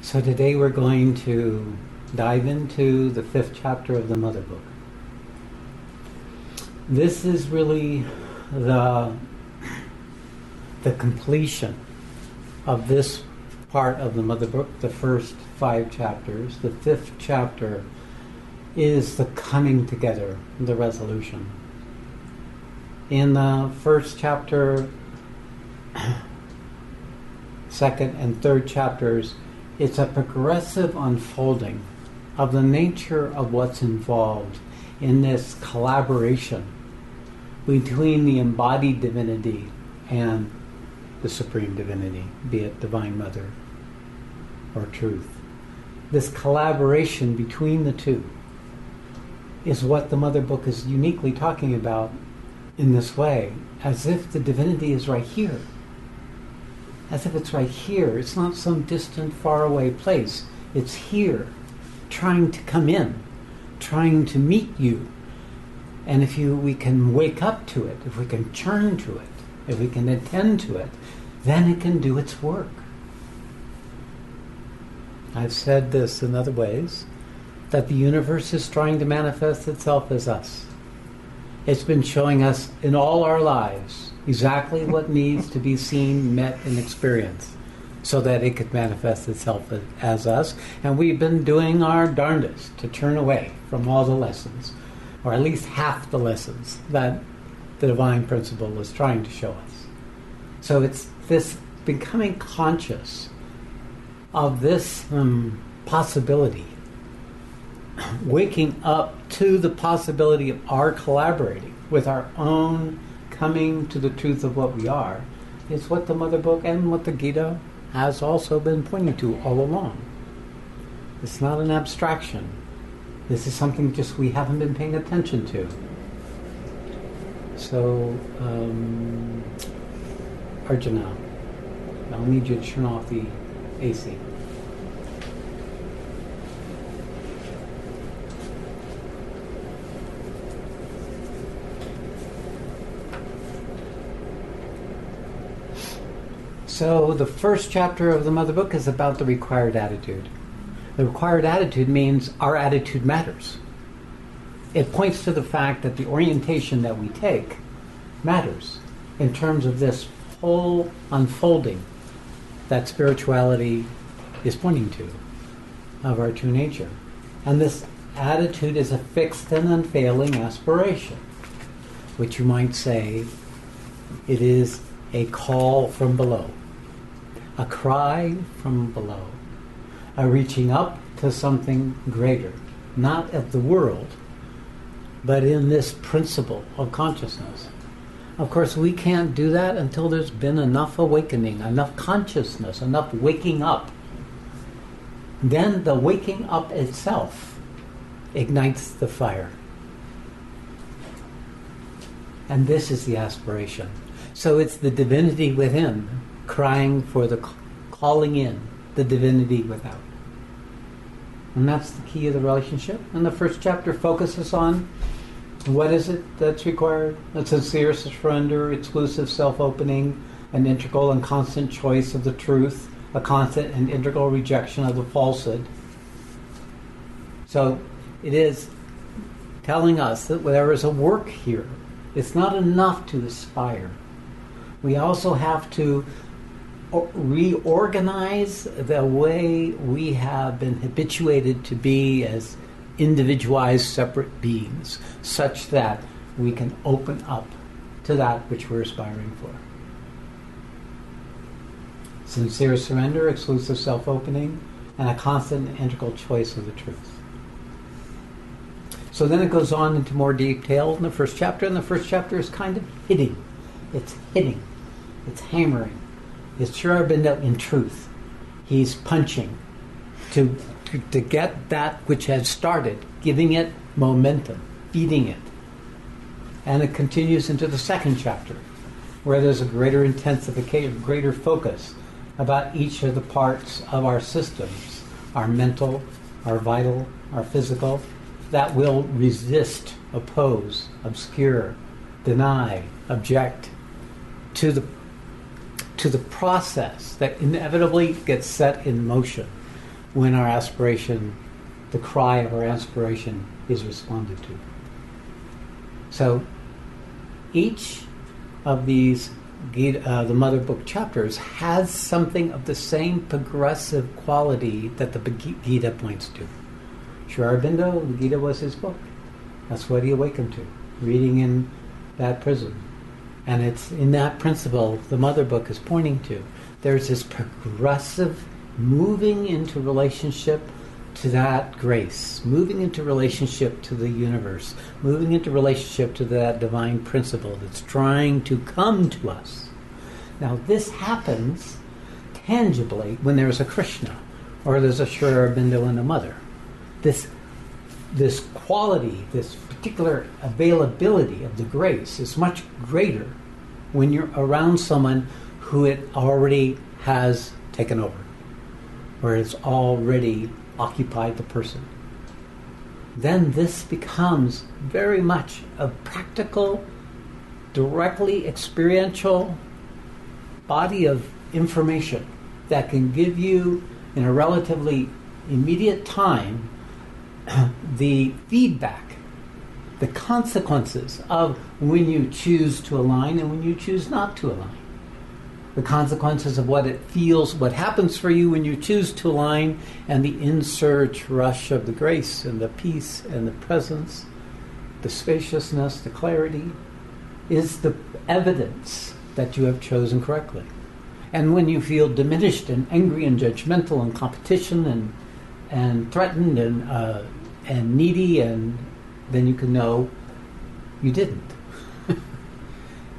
So today we're going to dive into the 5th chapter of the Mother Book. This is really the completion of this part of the Mother Book, the first 5 chapters. The 5th chapter is the coming together, the resolution. In the first chapter, 2nd and 3rd chapters, it's a progressive unfolding of the nature of what's involved in this collaboration between the embodied divinity and the supreme divinity, be it Divine Mother or Truth. This collaboration between the two is what the Mother Book is uniquely talking about in this way, as if the divinity is right here. As if it's right here. It's not some distant, faraway place. It's here, trying to come in, trying to meet you. And if we can wake up to it, if we can turn to it, if we can attend to it, then it can do its work. I've said this in other ways, that the universe is trying to manifest itself as us. It's been showing us in all our lives exactly what needs to be seen, met, and experienced so that it could manifest itself as us. And we've been doing our darndest to turn away from all the lessons, or at least half the lessons that the divine principle is trying to show us. So it's this becoming conscious of this possibility, waking up to the possibility of our collaborating with our own coming to the truth of what we are, is what the Mother Book and what the Gita has also been pointing to all along. It's not an abstraction. This is something just we haven't been paying attention to. So, Arjuna, I'll need you to turn off the AC. So the first chapter of the Mother Book is about the required attitude. The required attitude means our attitude matters. It points to the fact that the orientation that we take matters in terms of this whole unfolding that spirituality is pointing to of our true nature. And this attitude is a fixed and unfailing aspiration, which you might say it is a call from below. A cry from below, a reaching up to something greater, not of the world, but in this principle of consciousness. Of course, we can't do that until there's been enough awakening, enough consciousness, enough waking up. Then the waking up itself ignites the fire. And this is the aspiration. So it's the divinity within crying for the calling in the divinity without. And that's the key of the relationship. And the first chapter focuses on what is it that's required? A sincere surrender, exclusive self-opening, an integral and constant choice of the truth, a constant and integral rejection of the falsehood. So it is telling us that there is a work here. It's not enough to aspire. We also have to reorganize the way we have been habituated to be as individualized separate beings, such that we can open up to that which we're aspiring for. Sincere surrender, exclusive self-opening, and a constant and integral choice of the truth. So then it goes on into more detail in the first chapter, and the first chapter is kind of hitting. It's hitting. It's hammering. It's Sri Aurobindo in truth. He's punching to get that which has started, giving it momentum, feeding it. And it continues into the second chapter, where there's a greater intensification, greater focus about each of the parts of our systems, our mental, our vital, our physical, that will resist, oppose, obscure, deny, object to the process that inevitably gets set in motion when our aspiration, the cry of our aspiration, is responded to. So each of these Gita, the Mother Book chapters has something of the same progressive quality that the Gita points to. Sri Aurobindo, the Gita was his book. That's what he awakened to, reading in that prison. And it's in that principle the Mother Book is pointing to. There's this progressive moving into relationship to that grace, moving into relationship to the universe, moving into relationship to that divine principle that's trying to come to us. Now this happens tangibly when there's a Krishna or there's a Sri Aurobindo and a Mother. This quality, this particular availability of the grace is much greater when you're around someone who it already has taken over, where it's already occupied the person. Then this becomes very much a practical, directly experiential body of information that can give you, in a relatively immediate time, the feedback, the consequences of when you choose to align and when you choose not to align. The consequences of what it feels, what happens for you when you choose to align, and the insurge rush of the grace and the peace and the presence, the spaciousness, the clarity, is the evidence that you have chosen correctly. And when you feel diminished and angry and judgmental and competition and threatened and needy, and then you can know you didn't.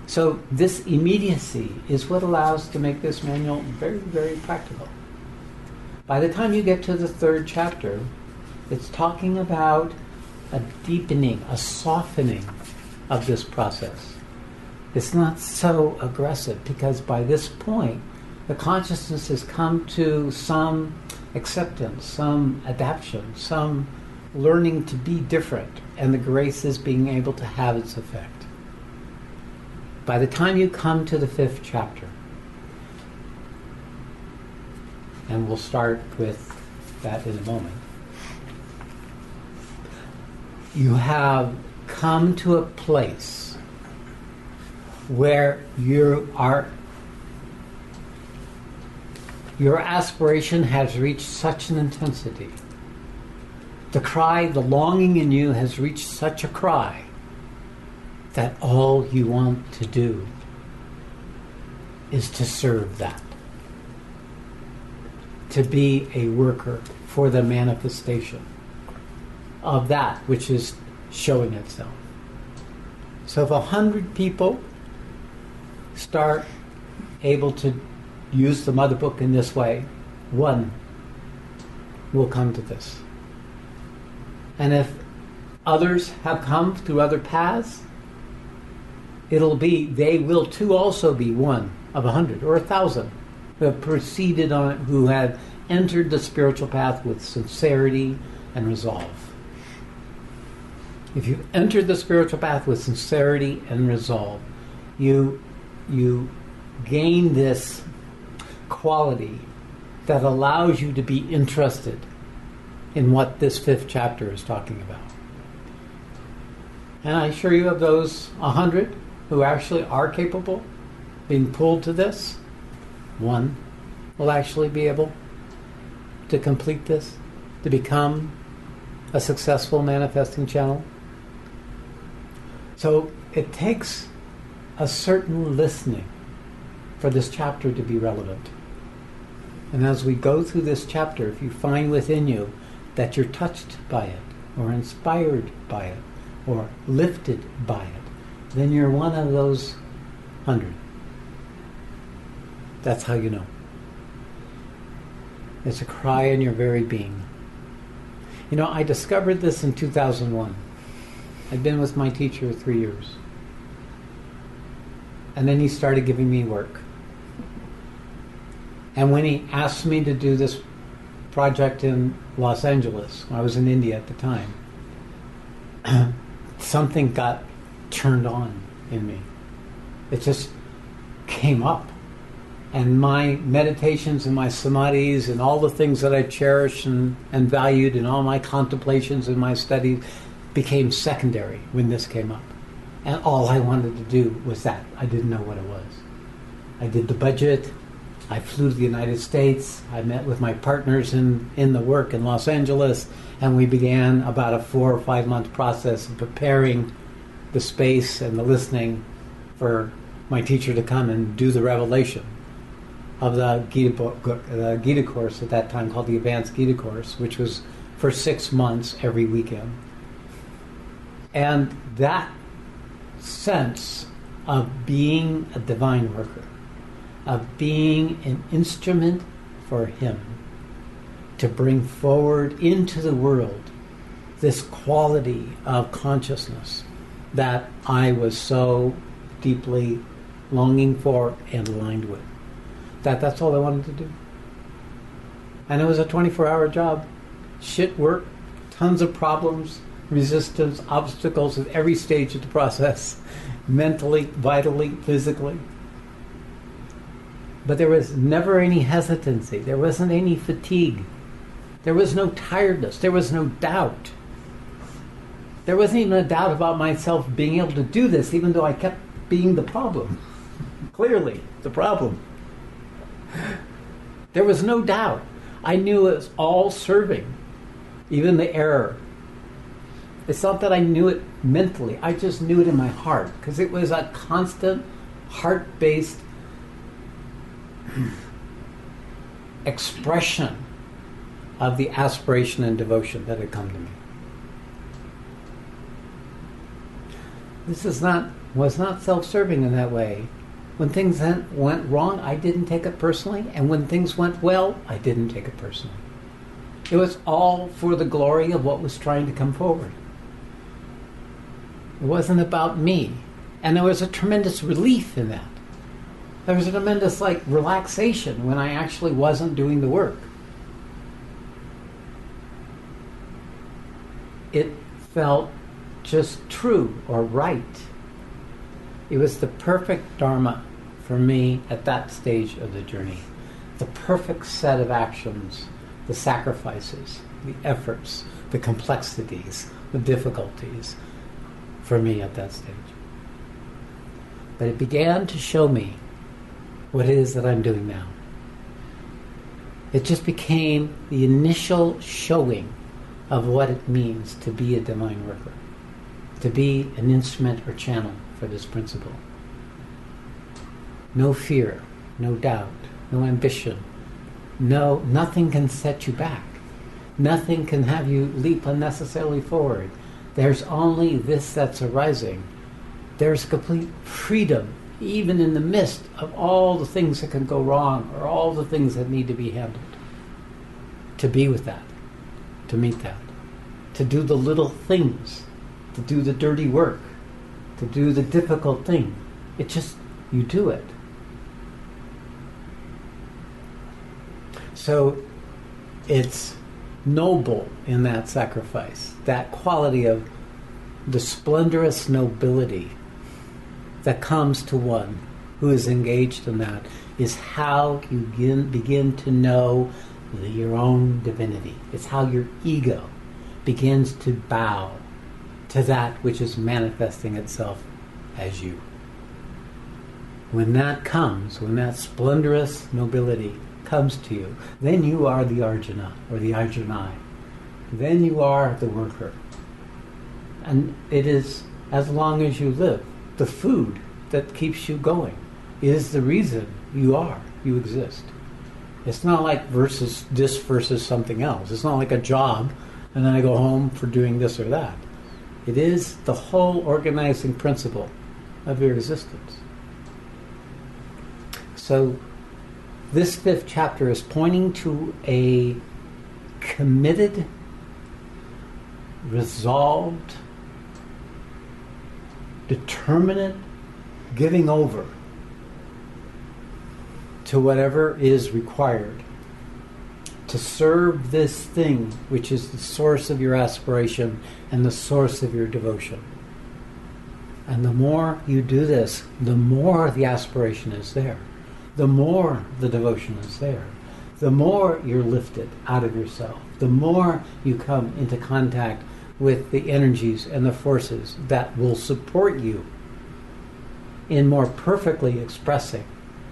So this immediacy is what allows to make this manual very, very practical. By the time you get to the third chapter, it's talking about a deepening, a softening of this process. It's not so aggressive because by this point, the consciousness has come to some acceptance, some adaptation, some learning to be different, and the grace is being able to have its effect. By the time you come to the fifth chapter, and we'll start with that in a moment, you have come to a place where your aspiration has reached such an intensity. The cry, the longing in you has reached such a cry that all you want to do is to serve that. To be a worker for the manifestation of that which is showing itself. So if 100 people start able to use the Mother Book in this way, one will come to this. And if others have come through other paths, they will too also be one of 100 or 1,000 who have proceeded on it, who have entered the spiritual path with sincerity and resolve. If you've entered the spiritual path with sincerity and resolve, you gain this quality that allows you to be interested in what this fifth chapter is talking about. And I assure you of those 100 who actually are capable of being pulled to this, one will actually be able to complete this, to become a successful manifesting channel. So it takes a certain listening for this chapter to be relevant. And as we go through this chapter, if you find within you that you're touched by it, or inspired by it, or lifted by it, then you're one of those 100. That's how you know. It's a cry in your very being. You know, I discovered this in 2001. I'd been with my teacher 3 years. And then he started giving me work. And when he asked me to do this project in Los Angeles, I was in India at the time, something got turned on in me. It just came up. And my meditations and my samadhis and all the things that I cherished and valued and all my contemplations and my studies became secondary when this came up. And all I wanted to do was that. I didn't know what it was. I did the budget. I flew to the United States. I met with my partners in the work in Los Angeles, and we began about a 4 or 5 month process of preparing the space and the listening for my teacher to come and do the revelation of the Gita book, the Gita course at that time called the Advanced Gita course, which was for 6 months every weekend. And that sense of being a divine worker, of being an instrument for Him to bring forward into the world this quality of consciousness that I was so deeply longing for and aligned with. That's all I wanted to do. And it was a 24-hour job. Shit work, tons of problems, resistance, obstacles at every stage of the process, mentally, vitally, physically. But there was never any hesitancy. There wasn't any fatigue. There was no tiredness. There was no doubt. There wasn't even a doubt about myself being able to do this, even though I kept being the problem. Clearly, the problem. There was no doubt. I knew it was all serving, even the error. It's not that I knew it mentally. I just knew it in my heart, because it was a constant, heart-based expression of the aspiration and devotion that had come to me. This was not self-serving in that way. When things went wrong, I didn't take it personally, and when things went well, I didn't take it personally. It was all for the glory of what was trying to come forward. It wasn't about me. And there was a tremendous relief in that. There was a tremendous relaxation when I actually wasn't doing the work. It felt just true or right. It was the perfect Dharma for me at that stage of the journey. The perfect set of actions, the sacrifices, the efforts, the complexities, the difficulties for me at that stage. But it began to show me what it is that I'm doing now. It just became the initial showing of what it means to be a divine worker, to be an instrument or channel for this principle. No fear, no doubt, no ambition. Nothing can set you back. Nothing can have you leap unnecessarily forward. There's only this that's arising. There's complete freedom, even in the midst of all the things that can go wrong or all the things that need to be handled. To be with that, to meet that, to do the little things, to do the dirty work, to do the difficult thing. It just, you do it. So it's noble in that sacrifice, that quality of the splendorous nobility that comes to one who is engaged in that is how you begin to know your own divinity. It's how your ego begins to bow to that which is manifesting itself as you. When that comes, when that splendorous nobility comes to you, then you are the Arjuna or the Arjunai. Then you are the worker. And it is, as long as you live, the food that keeps you going. It is the reason you exist. It's not like this versus something else. It's not like a job and then I go home for doing this or that. It is the whole organizing principle of your existence. So this 5th chapter is pointing to a committed, resolved, determinate giving over to whatever is required to serve this thing which is the source of your aspiration and the source of your devotion. And the more you do this, the more the aspiration is there. the more the devotion is there, the more you're lifted out of yourself, the more you come into contact with the energies and the forces that will support you in more perfectly expressing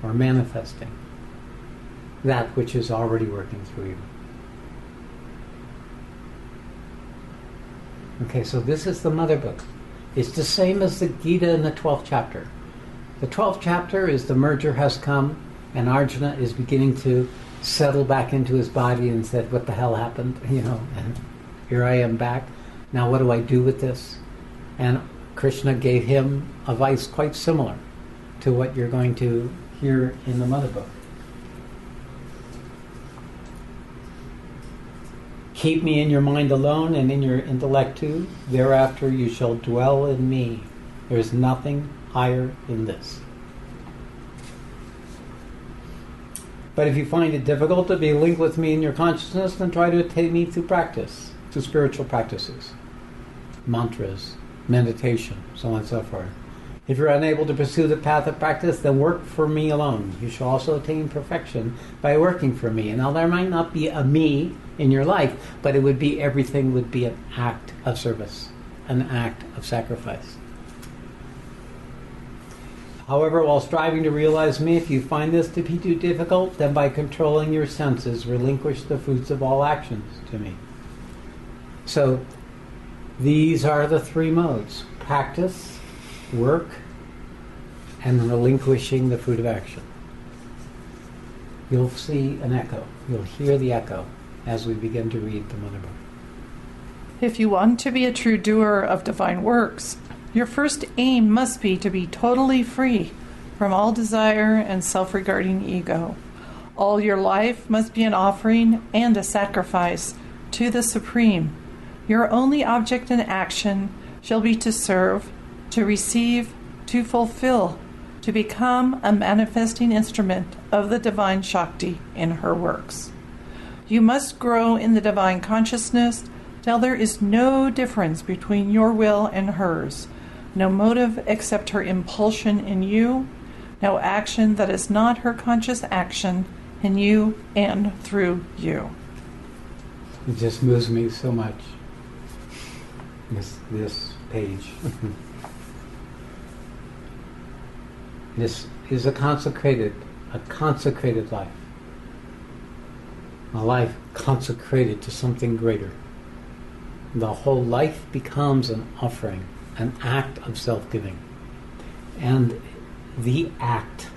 or manifesting that which is already working through you. Okay, so this is the Mother Book. It's the same as the Gita in the 12th chapter. The 12th chapter is the merger has come, and Arjuna is beginning to settle back into his body and said, what the hell happened? And here I am back. Now what do I do with this? And Krishna gave him advice quite similar to what you're going to hear in the Mother Book. Keep me in your mind alone and in your intellect too. Thereafter you shall dwell in me. There is nothing higher than this. But if you find it difficult to be linked with me in your consciousness, then try to attain me through practice, through spiritual practices, mantras, meditation, so on and so forth. If you're unable to pursue the path of practice, then work for me alone. You shall also attain perfection by working for me. And now there might not be a me in your life, but it would be, everything would be an act of service, an act of sacrifice. However, while striving to realize me, if you find this to be too difficult, then by controlling your senses, relinquish the fruits of all actions to me. So, these are the three modes: practice, work, and relinquishing the fruit of action. You'll see an echo. You'll hear the echo as we begin to read the Mother Book. If you want to be a true doer of divine works, your first aim must be to be totally free from all desire and self-regarding ego. All your life must be an offering and a sacrifice to the Supreme. Your only object in action shall be to serve, to receive, to fulfill, to become a manifesting instrument of the divine Shakti in her works. You must grow in the divine consciousness till there is no difference between your will and hers, no motive except her impulsion in you, no action that is not her conscious action in you and through you. It just moves me so much, this page. This is a consecrated life. A life consecrated to something greater. The whole life becomes an offering, an act of self-giving. And the act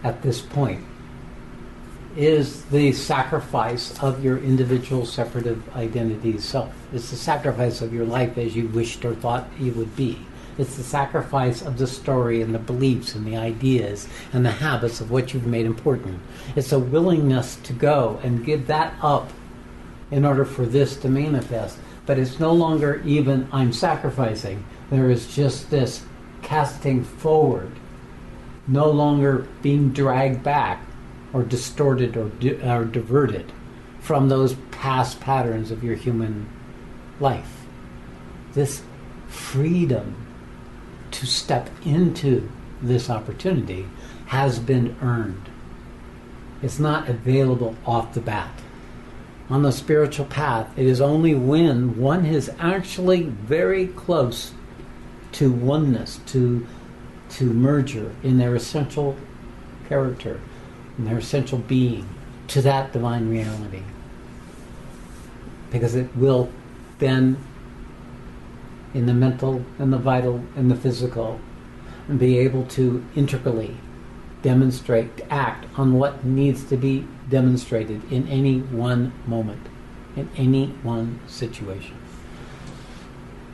at this point is the sacrifice of your individual separative identity self. It's the sacrifice of your life as you wished or thought you would be. It's the sacrifice of the story and the beliefs and the ideas and the habits of what you've made important. It's a willingness to go and give that up in order for this to manifest. But it's no longer even I'm sacrificing. There is just this casting forward, no longer being dragged back or distorted or diverted from those past patterns of your human life. This freedom to step into this opportunity has been earned. It's not available off the bat. On the spiritual path, it is only when one is actually very close to oneness, to merger in their essential character, in their essential being, to that divine reality. Because it will then, in the mental and the vital and the physical, and be able to integrally demonstrate, act on what needs to be demonstrated in any one moment, in any one situation,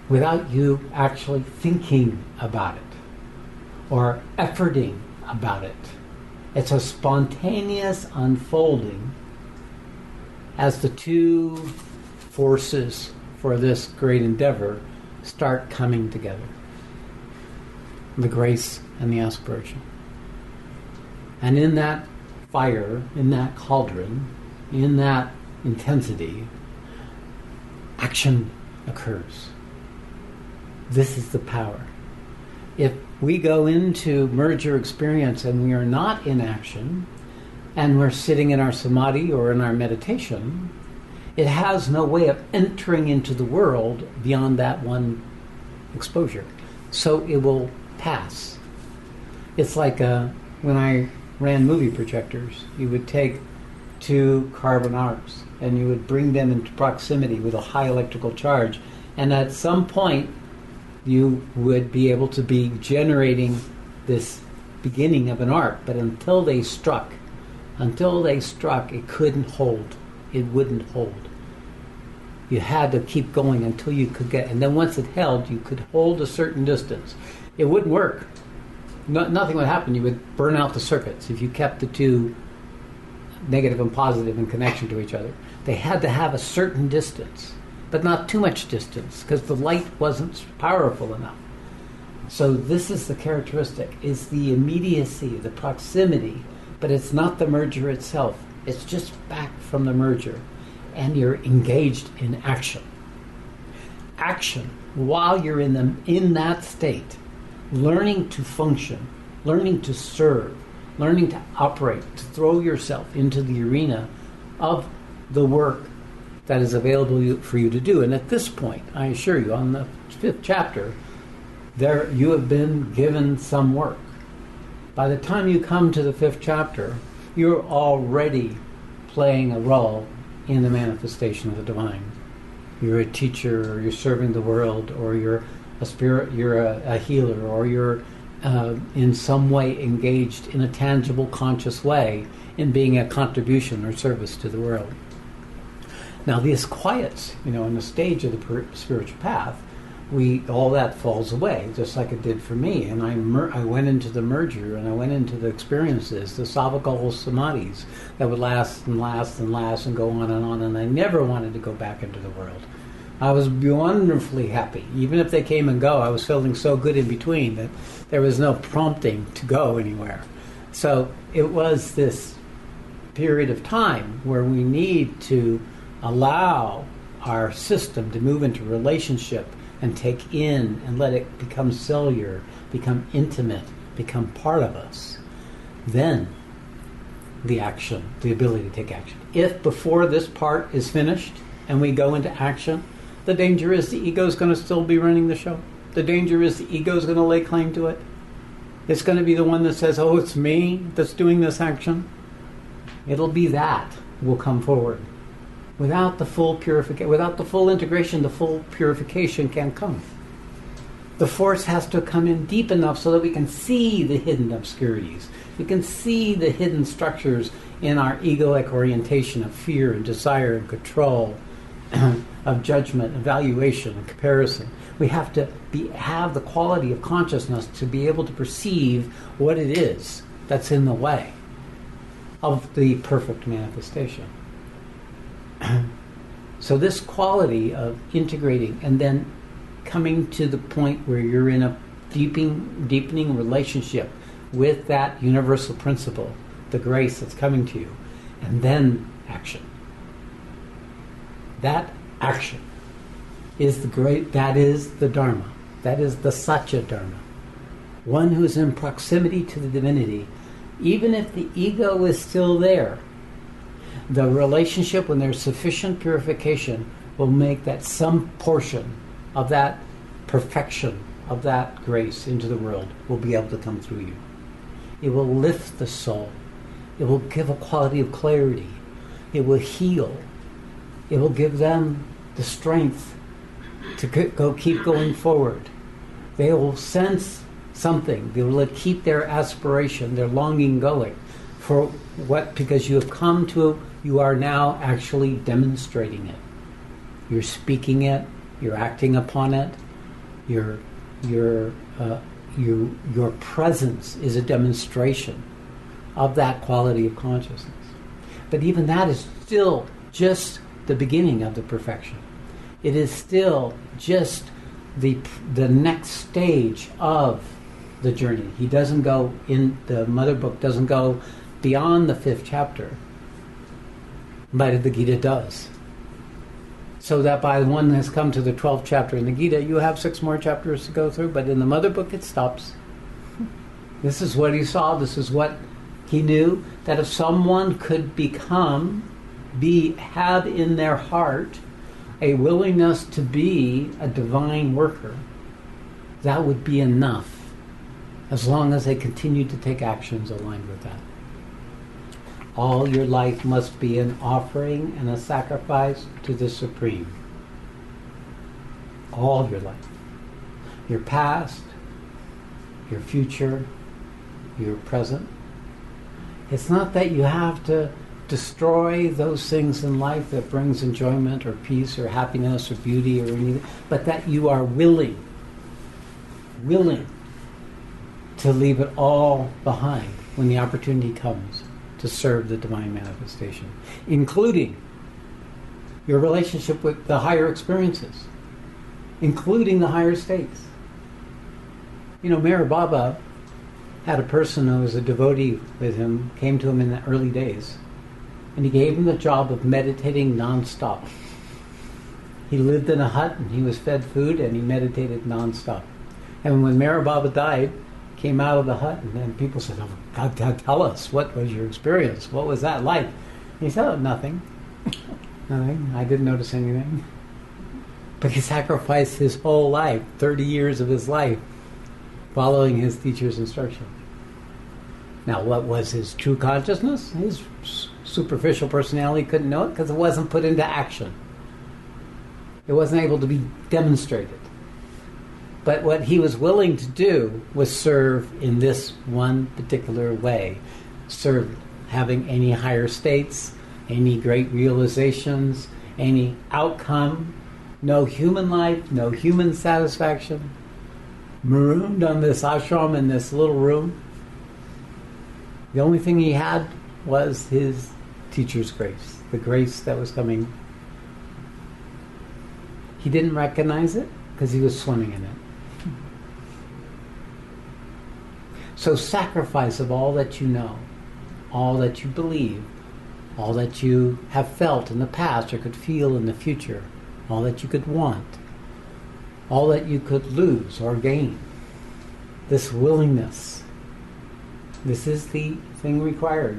without you actually thinking about it or efforting about it. It's a spontaneous unfolding as the two forces for this great endeavor start coming together. The grace and the aspiration. And in that fire, in that cauldron, in that intensity, action occurs. This is the power. If we go into merger experience and we are not in action, and we're sitting in our samadhi or in our meditation, it has no way of entering into the world beyond that one exposure. So it will pass. It's like when I ran movie projectors, you would take two carbon arcs and you would bring them into proximity with a high electrical charge, and at some point you would be able to be generating this beginning of an arc, but until they struck, it couldn't hold. It wouldn't hold. You had to keep going until you could get, and then once it held, you could hold a certain distance. It wouldn't work. Nothing would happen. You would burn out the circuits if you kept the two, negative and positive, in connection to each other. They had to have a certain distance, but not too much distance, because the light wasn't powerful enough. So this is the characteristic, is the immediacy, the proximity, but it's not the merger itself. It's just back from the merger, and you're engaged in action. Action, while you're in that state, learning to function, learning to serve, learning to operate, to throw yourself into the arena of the work that is available for you to do. And at this point, I assure you, on the 5th chapter, there you have been given some work. By the time you come to the 5th chapter, you're already playing a role in the manifestation of the divine. You're a teacher, or you're serving the world, or you're a spirit, you're a healer, or you're in some way engaged in a tangible, conscious way in being a contribution or service to the world. Now, this quiets, in the stage of the spiritual path, all that falls away, just like it did for me. And I went into the merger, and I went into the experiences, the sabbatical samadhis that would last and last and last and go on, and I never wanted to go back into the world. I was wonderfully happy. Even if they came and go, I was feeling so good in between that there was no prompting to go anywhere. So it was this period of time where we need to allow our system to move into relationship and take in and let it become cellular, become intimate, become part of us. Then the action, the ability to take action. If before this part is finished and we go into action, the danger is the ego is going to still be running the show. The danger is the ego is going to lay claim to it. It's going to be the one that says, oh, it's me that's doing this action. It'll be that will come forward. Without the full purification, without the full integration, the full purification can't come. The force has to come in deep enough so that we can see the hidden obscurities. We can see the hidden structures in our egoic orientation of fear and desire and control, of judgment, evaluation, and comparison. We have to have the quality of consciousness to be able to perceive what it is that's in the way of the perfect manifestation. So this quality of integrating and then coming to the point where you're in a deepening relationship with that universal principle, the grace that's coming to you, and then action. That action is that is the Dharma. That is the Satya Dharma. One who is in proximity to the divinity, even if the ego is still there. The relationship, when there's sufficient purification, will make that some portion of that perfection, of that grace into the world, will be able to come through you. It will lift the soul. It will give a quality of clarity. It will heal. It will give them the strength to keep going forward. They will sense something. They will keep their aspiration, their longing going. For what? Because you are now actually demonstrating it. You're speaking it. You're acting upon it. Your presence is a demonstration of that quality of consciousness. But even that is still just the beginning of the perfection. It is still just the next stage of the journey. He doesn't go in the Mother Book, doesn't go beyond the 5th chapter. But the Gita does. So that by one has come to the 12th chapter in the Gita, you have 6 more chapters to go through, but in the Mother Book it stops. This is what he saw, this is what he knew, that if someone could have in their heart a willingness to be a divine worker, that would be enough, as long as they continued to take actions aligned with that. All your life must be an offering and a sacrifice to the Supreme. All your life. Your past, your future, your present. It's not that you have to destroy those things in life that brings enjoyment or peace or happiness or beauty or anything, but that you are willing to leave it all behind when the opportunity comes to serve the divine manifestation, including your relationship with the higher experiences, including the higher states. You know, Meher Baba had a person who was a devotee with him, came to him in the early days, and he gave him the job of meditating non-stop. He lived in a hut and he was fed food and he meditated non-stop. And when Meher Baba died, came out of the hut, and then people said, "Oh, God, tell us, what was your experience? What was that like?" And he said, "Oh, nothing. Nothing. I didn't notice anything." But he sacrificed his whole life, 30 years of his life, following his teacher's instruction. Now, what was his true consciousness? His superficial personality couldn't know it because it wasn't put into action. It wasn't able to be demonstrated. But what he was willing to do was serve in this one particular way. Serve having any higher states, any great realizations, any outcome, no human life, no human satisfaction. Marooned on this ashram in this little room. The only thing he had was his teacher's grace, the grace that was coming. He didn't recognize it because he was swimming in it. So sacrifice of all that you know, all that you believe, all that you have felt in the past or could feel in the future, all that you could want, all that you could lose or gain. This willingness, this is the thing required.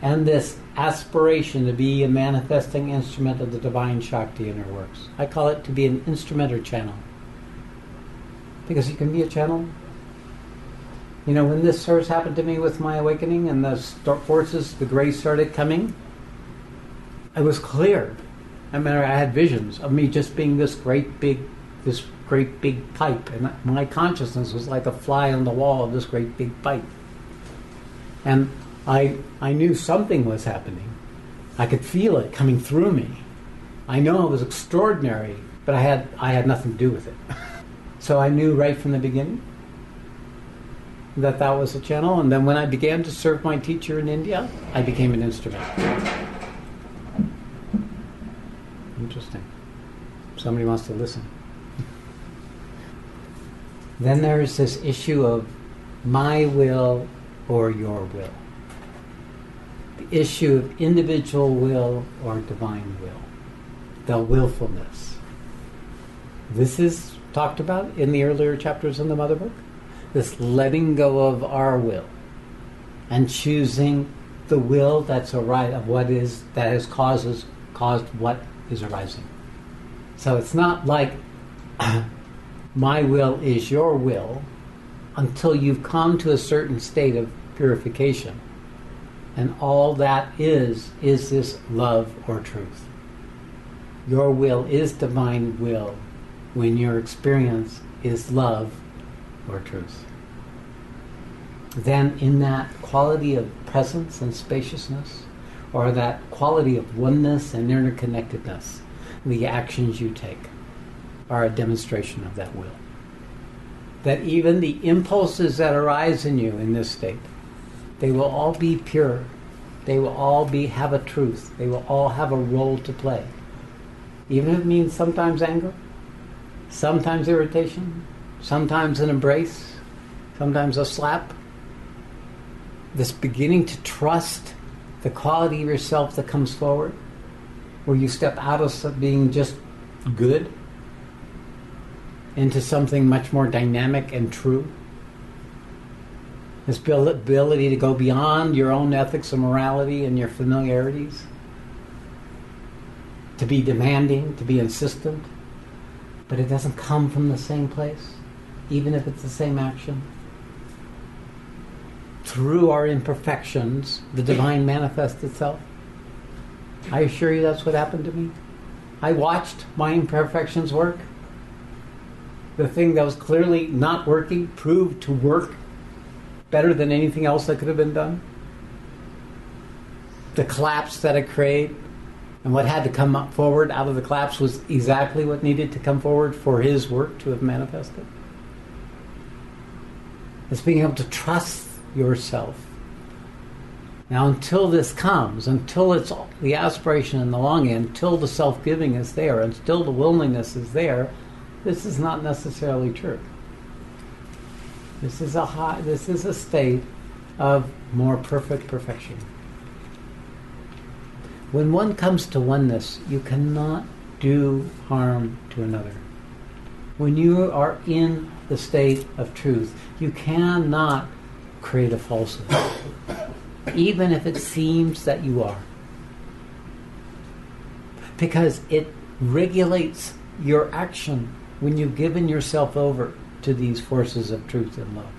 And this aspiration to be a manifesting instrument of the divine Shakti in her works. I call it to be an instrument or channel. Because you can be a channel. You know, when this first happened to me with my awakening and the forces, the grace started coming, it was clear. I mean, I had visions of me just being this great big pipe, and my consciousness was like a fly on the wall of this great big pipe. And I knew something was happening. I could feel it coming through me. I know it was extraordinary, but I had nothing to do with it. So I knew right from the beginning that was a channel, and then when I began to serve my teacher in India, I became an instrument. Interesting. Somebody wants to listen. Then there is this issue of my will or your will. The issue of individual will or divine will. The willfulness. This is talked about in the earlier chapters in the Mother Book. This letting go of our will and choosing the will that's of what is that has caused what is arising. So it's not like my will is your will until you've come to a certain state of purification. And all that is this love or truth. Your will is divine will when your experience is love or truth. Then in that quality of presence and spaciousness, or that quality of oneness and interconnectedness, the actions you take are a demonstration of that will. That even the impulses that arise in you in this state, they will all be pure. They will all have a truth. They will all have a role to play. Even if it means sometimes anger, sometimes irritation, sometimes an embrace, sometimes a slap. This beginning to trust the quality of yourself that comes forward where you step out of being just good into something much more dynamic and true. This ability to go beyond your own ethics and morality and your familiarities, to be demanding, to be insistent, but it doesn't come from the same place, even if it's the same action. Through our imperfections, the divine manifests itself. I assure you that's what happened to me. I watched my imperfections work. The thing that was clearly not working proved to work better than anything else that could have been done. The collapse that it created and what had to come up forward out of the collapse was exactly what needed to come forward for his work to have manifested. It's being able to trust yourself. Now, until this comes, until it's the aspiration and the longing, until the self-giving is there, until the willingness is there, this is not necessarily true. This is a state of more perfect perfection. When one comes to oneness, you cannot do harm to another. When you are in the state of truth, you cannot create a falsehood, even if it seems that you are. Because it regulates your action when you've given yourself over to these forces of truth and love.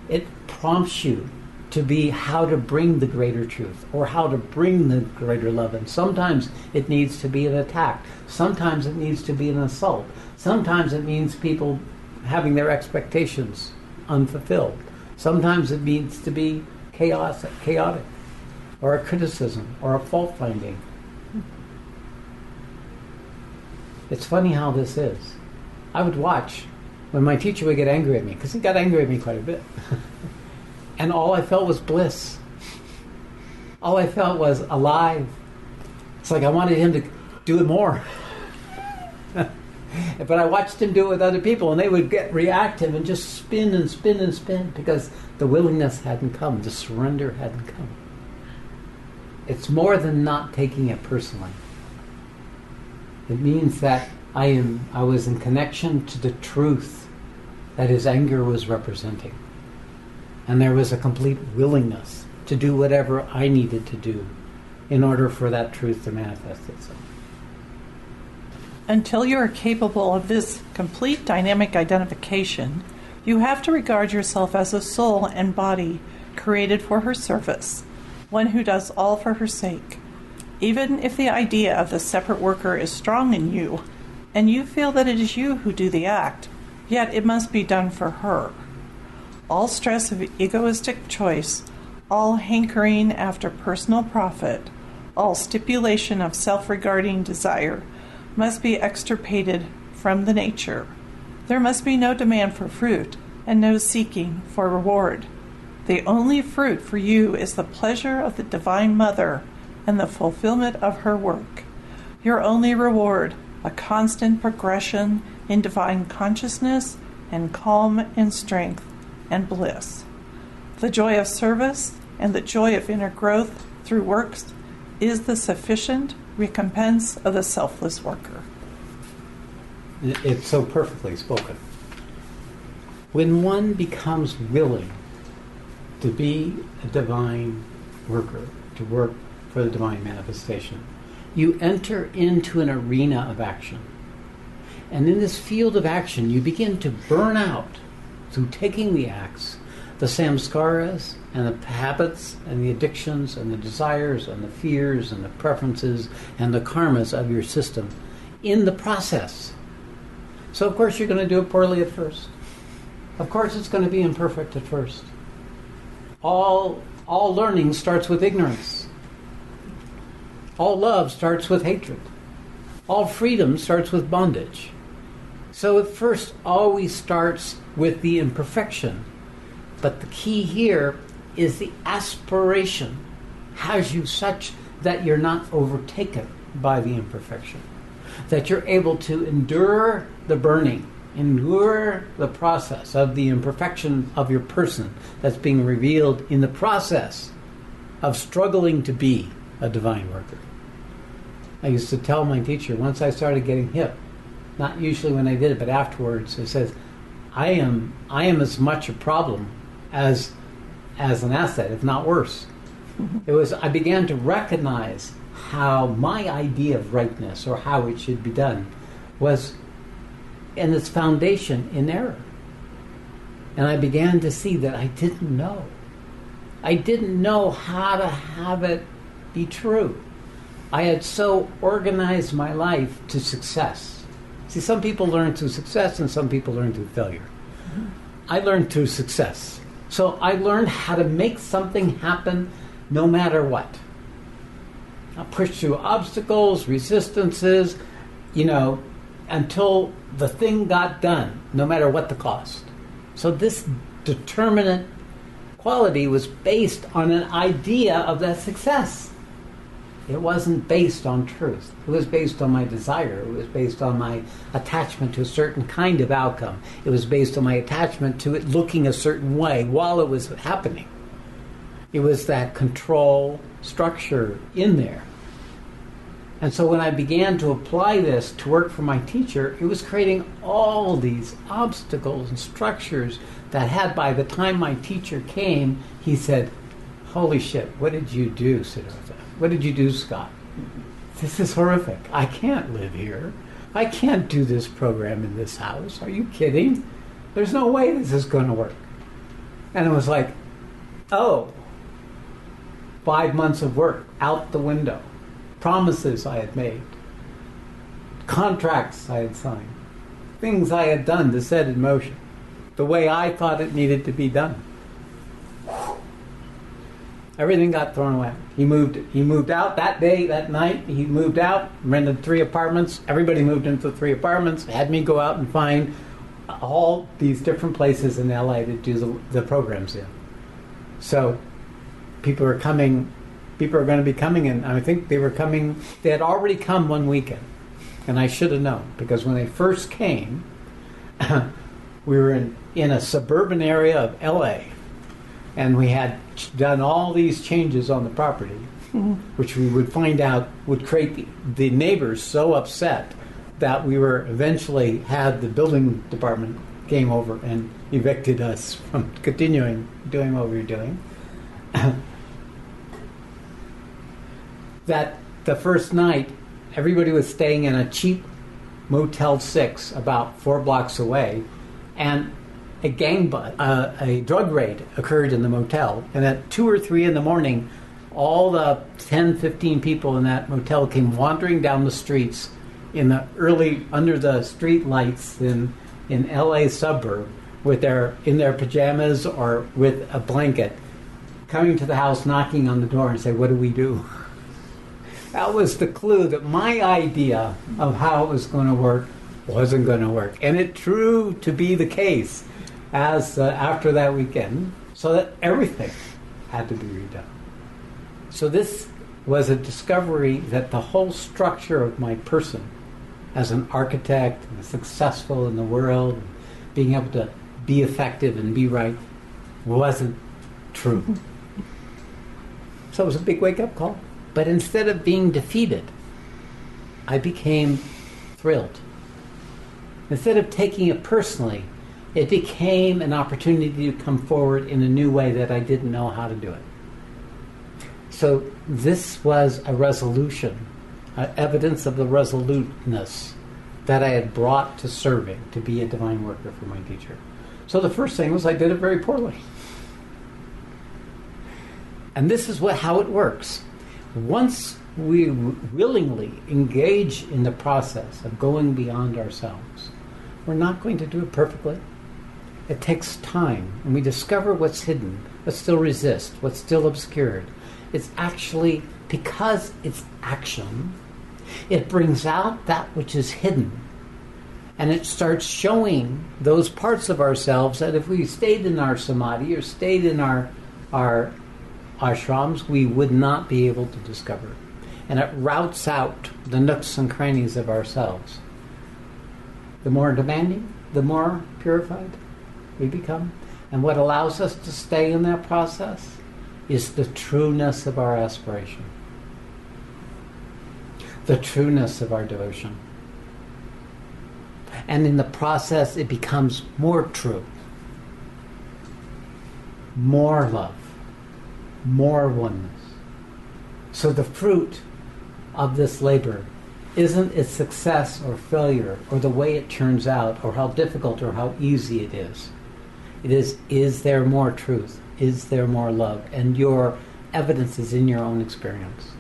It prompts you to be how to bring the greater truth or how to bring the greater love. And sometimes it needs to be an attack. Sometimes it needs to be an assault. Sometimes it means people having their expectations unfulfilled. Sometimes it needs to be chaotic, or a criticism, or a fault finding. It's funny how this is. I would watch when my teacher would get angry at me, because he got angry at me quite a bit. And all I felt was bliss. All I felt was alive. It's like I wanted him to do it more. But I watched him do it with other people, and they would get reactive and just spin and spin and spin because the willingness hadn't come, the surrender hadn't come. It's more than not taking it personally. It means that I was in connection to the truth that his anger was representing. And there was a complete willingness to do whatever I needed to do in order for that truth to manifest itself. Until you are capable of this complete dynamic identification, you have to regard yourself as a soul and body created for her service, one who does all for her sake. Even if the idea of the separate worker is strong in you, and you feel that it is you who do the act, yet it must be done for her. All stress of egoistic choice, all hankering after personal profit, all stipulation of self-regarding desire must be extirpated from the nature. There must be no demand for fruit and no seeking for reward. The only fruit for you is the pleasure of the Divine Mother and the fulfillment of her work. Your only reward, a constant progression in divine consciousness and calm and strength and bliss. The joy of service and the joy of inner growth through works is the sufficient recompense of the selfless worker. It's so perfectly spoken. When one becomes willing to be a divine worker, to work for the divine manifestation, you enter into an arena of action. And in this field of action, you begin to burn out, through taking the acts, the samskaras and the habits and the addictions and the desires and the fears and the preferences and the karmas of your system in the process. So of course you're going to do it poorly at first. Of course it's going to be imperfect at first. All learning starts with ignorance. All love starts with hatred. All freedom starts with bondage. So it first always starts with the imperfection. But the key here is the aspiration has you such that you're not overtaken by the imperfection. That you're able to endure the burning, endure the process of the imperfection of your person that's being revealed in the process of struggling to be a divine worker. I used to tell my teacher, once I started getting hip, not usually when I did it, but afterwards, I says, I am as much a problem as an asset, if not worse. I began to recognize how my idea of rightness, or how it should be done, was in its foundation in error. And I began to see that I didn't know. I didn't know how to have it be true. I had so organized my life to success. See, some people learn through success and some people learn through failure. I learned through success. So I learned how to make something happen no matter what. I pushed through obstacles, resistances, until the thing got done, no matter what the cost. So this determinate quality was based on an idea of that success. It wasn't based on truth. It was based on my desire. It was based on my attachment to a certain kind of outcome. It was based on my attachment to it looking a certain way while it was happening. It was that control structure in there. And so when I began to apply this to work for my teacher, it was creating all these obstacles and structures that had, by the time my teacher came, he said, "Holy shit, what did you do, Siddhartha? What did you do, Scott? This is horrific. I can't live here. I can't do this program in this house. Are you kidding? There's no way this is going to work." And it was like, 5 months of work out the window. Promises I had made. Contracts I had signed. Things I had done to set in motion. The way I thought it needed to be done. Everything got thrown away. He moved out that day, that night. He moved out, rented 3 apartments. Everybody moved into 3 apartments. Had me go out and find all these different places in LA to do the programs in. So people are going to be coming in. I think they had already come one weekend. And I should have known, because when they first came, we were in a suburban area of LA. And we had done all these changes on the property, which we would find out would create the neighbors so upset that we were eventually had the building department came over and evicted us from continuing doing what we were doing. That the first night, everybody was staying in a cheap Motel 6 about 4 blocks away, and a drug raid occurred in the motel, and at 2 or 3 in the morning, all the 10, 15 people in that motel came wandering down the streets under the street lights in LA suburb in their pajamas or with a blanket, coming to the house, knocking on the door and say, "What do we do?" That was the clue that my idea of how it was going to work wasn't going to work. And it proved to be the case as after that weekend, so that everything had to be redone. So this was a discovery that the whole structure of my person as an architect and successful in the world, and being able to be effective and be right, wasn't true. So it was a big wake-up call. But instead of being defeated, I became thrilled. Instead of taking it personally, it became an opportunity to come forward in a new way that I didn't know how to do it. So this was a resolution, evidence of the resoluteness that I had brought to serving, to be a divine worker for my teacher. So the first thing was I did it very poorly. And this is how it works. Once we willingly engage in the process of going beyond ourselves, we're not going to do it perfectly. It takes time, and we discover what's hidden, what still resists, what's still obscured. It's actually, because it's action, it brings out that which is hidden. And it starts showing those parts of ourselves that if we stayed in our samadhi or stayed in our ashrams, we would not be able to discover. And it routs out the nooks and crannies of ourselves. The more demanding, the more purified we become. And what allows us to stay in that process is the trueness of our aspiration. the trueness of our devotion. And in the process, it becomes more true, more love, more oneness. So the fruit of this labor isn't its success or failure or the way it turns out or how difficult or how easy it is. It is there more truth? Is there more love? And your evidence is in your own experience.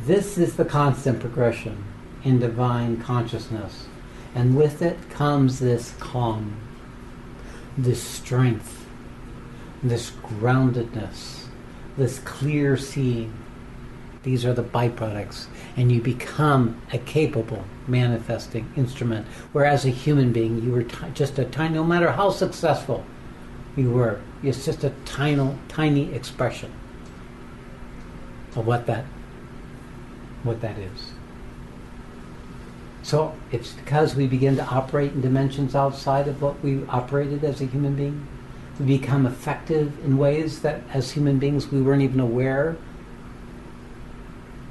This is the constant progression in divine consciousness. And with it comes this calm, this strength, this groundedness, this clear seeing. These are the byproducts. And you become a capable manifesting instrument. Whereas a human being, you were just a tiny, no matter how successful you were, it's just a tiny expression of what that is. So it's because we begin to operate in dimensions outside of what we operated as a human being. We become effective in ways that as human beings we weren't even aware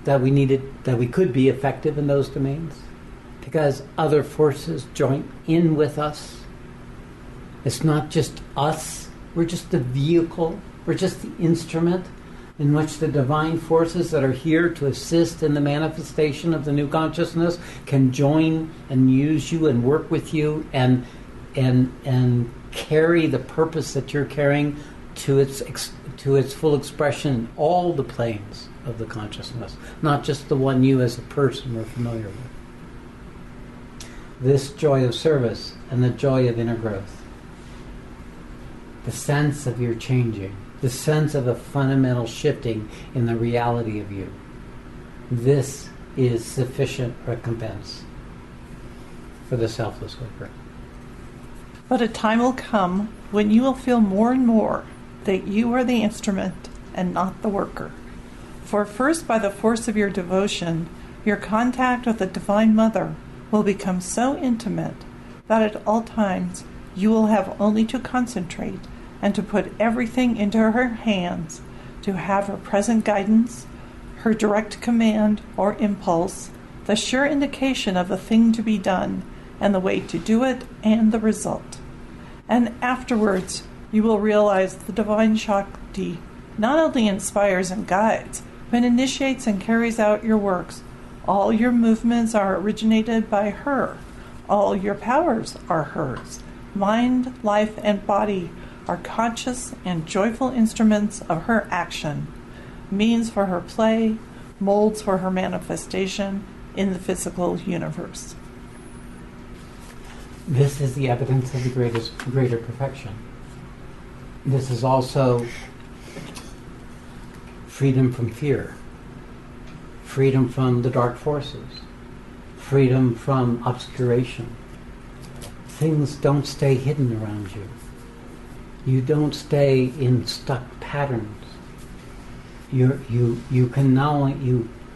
that we could be effective in those domains. Because other forces join in with us. It's not just us. We're just the vehicle. We're just the instrument in which the divine forces that are here to assist in the manifestation of the new consciousness can join and use you and work with you and carry the purpose that you're carrying to its full expression in all the planes of the consciousness, not just the one you as a person are familiar with. This joy of service and the joy of inner growth, the sense of your changing, the sense of a fundamental shifting in the reality of you. This is sufficient recompense for the selfless worker. But a time will come when you will feel more and more that you are the instrument and not the worker. For first, by the force of your devotion, your contact with the Divine Mother will become so intimate that at all times you will have only to concentrate and to put everything into her hands, to have her present guidance, her direct command or impulse, the sure indication of the thing to be done, and the way to do it, and the result. And afterwards, you will realize the divine Shakti not only inspires and guides, but initiates and carries out your works. All your movements are originated by her. All your powers are hers. Mind, life, and body are conscious and joyful instruments of her action, means for her play, molds for her manifestation in the physical universe. This is the evidence of the greater perfection. This is also freedom from fear, freedom from the dark forces, freedom from obscuration. Things don't stay hidden around you. You don't stay in stuck patterns. You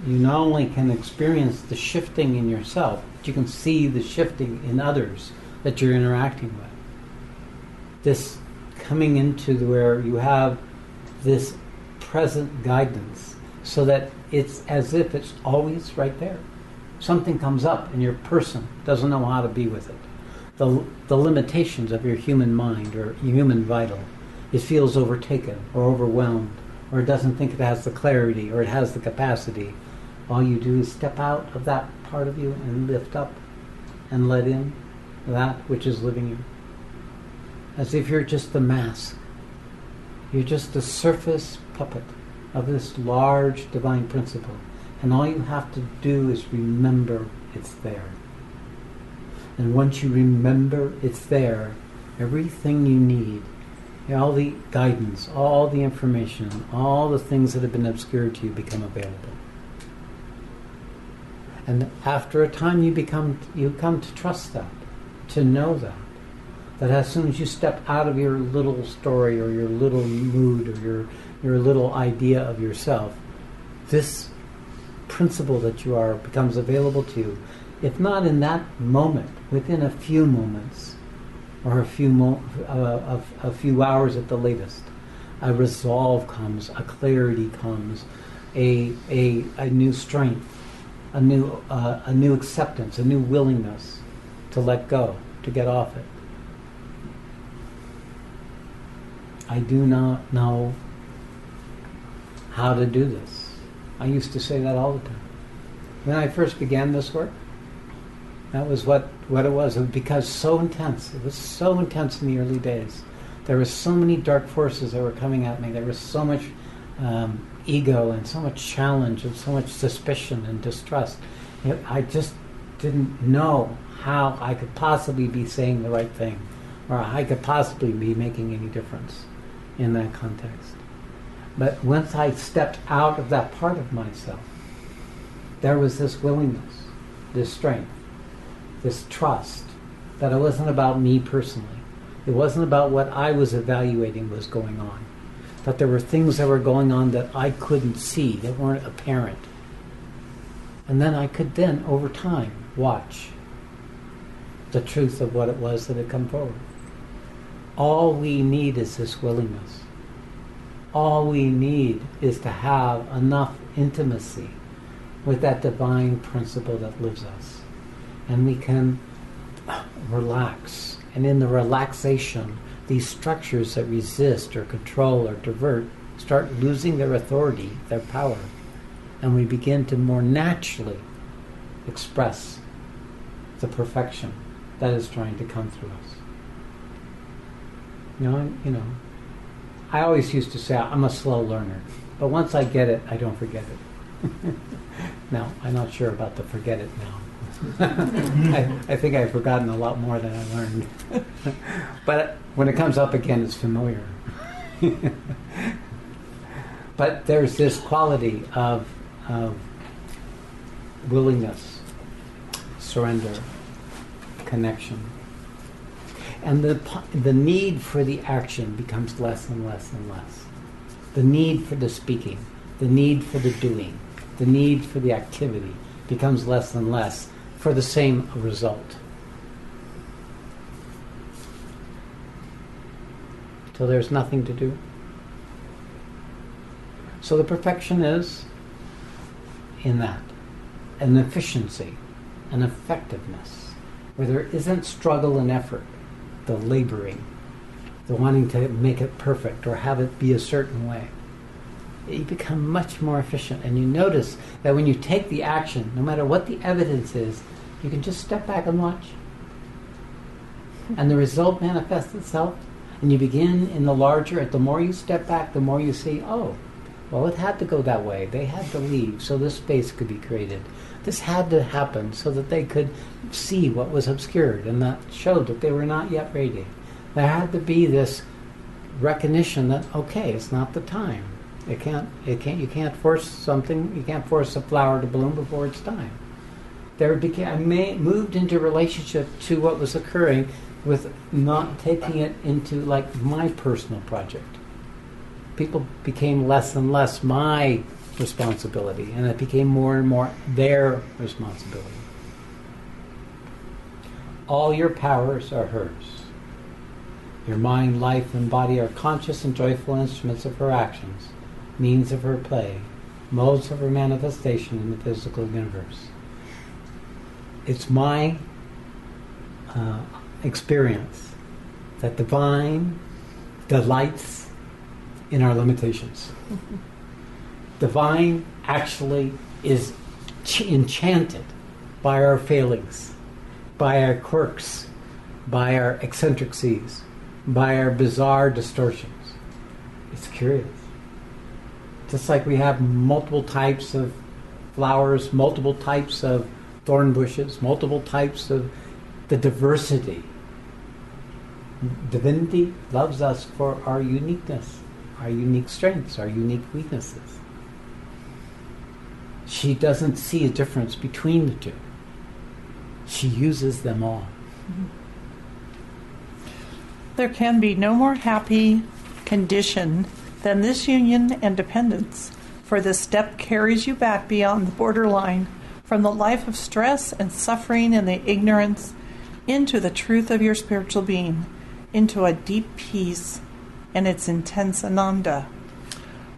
not only can experience the shifting in yourself, but you can see the shifting in others that you're interacting with. This coming into where you have this present guidance, so that it's as if it's always right there. Something comes up and your person doesn't know how to be with it. The limitations of your human mind or human vital, it feels overtaken or overwhelmed, or it doesn't think it has the clarity or it has the capacity. All you do is step out of that part of you and lift up and let in that which is living you. As if you're just the mask. You're just the surface puppet of this large divine principle. And all you have to do is remember it's there. And once you remember it's there, everything you need, all the guidance, all the information, all the things that have been obscured to you become available. And after a time you come to trust that, to know that as soon as you step out of your little story or your little mood or your little idea of yourself, this principle that you are becomes available to you. If not in that moment, within a few moments, or a few hours at the latest, a resolve comes, a clarity comes, a new strength, a new acceptance, a new willingness to let go, to get off it. I do not know how to do this. I used to say that all the time. When I first began this work, that was what it was. It was because so intense. It was so intense in the early days. There were so many dark forces that were coming at me. There was so much ego and so much challenge and so much suspicion and distrust. I just didn't know how I could possibly be saying the right thing, or I could possibly be making any difference in that context. But once I stepped out of that part of myself, there was this willingness, this strength, this trust that it wasn't about me personally. It wasn't about what I was evaluating was going on. That there were things that were going on that I couldn't see, that weren't apparent. And then I could then, over time, watch the truth of what it was that had come forward. All we need is this willingness. All we need is to have enough intimacy with that divine principle that lives us. And we can relax. And in the relaxation, these structures that resist or control or divert start losing their authority, their power. And we begin to more naturally express the perfection that is trying to come through us. You know, I always used to say I'm a slow learner, but once I get it, I don't forget it. Now, I'm not sure about the forget it now. I think I've forgotten a lot more than I learned. But when it comes up again, it's familiar. But there's this quality of willingness, surrender, connection. And the need for the action becomes less and less and less. The need for the speaking, the need for the doing, the need for the activity becomes less and less for the same result. Till there's nothing to do. So the perfection is in that. An efficiency, an effectiveness, where there isn't struggle and effort, the laboring, the wanting to make it perfect or have it be a certain way. You become much more efficient, and you notice that when you take the action, no matter what the evidence is, you can just step back and watch. And the result manifests itself, and you begin in the larger. The more you step back, the more you see, oh, well, it had to go that way. They had to leave so this space could be created. This had to happen so that they could see what was obscured, and that showed that they were not yet ready. There had to be this recognition that, okay, it's not the time. You can't force something. You can't force a flower to bloom before it's time. I moved into relationship to what was occurring, with not taking it into like my personal project. People became less and less my responsibility, and it became more and more their responsibility. All your powers are hers. Your mind, life, and body are conscious and joyful instruments of her actions, means of her play, modes of her manifestation in the physical universe. It's my experience that divine delights in our limitations. Divine actually is enchanted by our failings, by our quirks, by our eccentricities, by our bizarre distortions. It's curious. Just like we have multiple types of flowers, multiple types of thorn bushes, multiple types of the diversity. Divinity loves us for our uniqueness, our unique strengths, our unique weaknesses. She doesn't see a difference between the two. She uses them all. There can be no more happy condition than this union and dependence, for this step carries you back beyond the borderline, from the life of stress and suffering and the ignorance, into the truth of your spiritual being, into a deep peace and its intense ananda.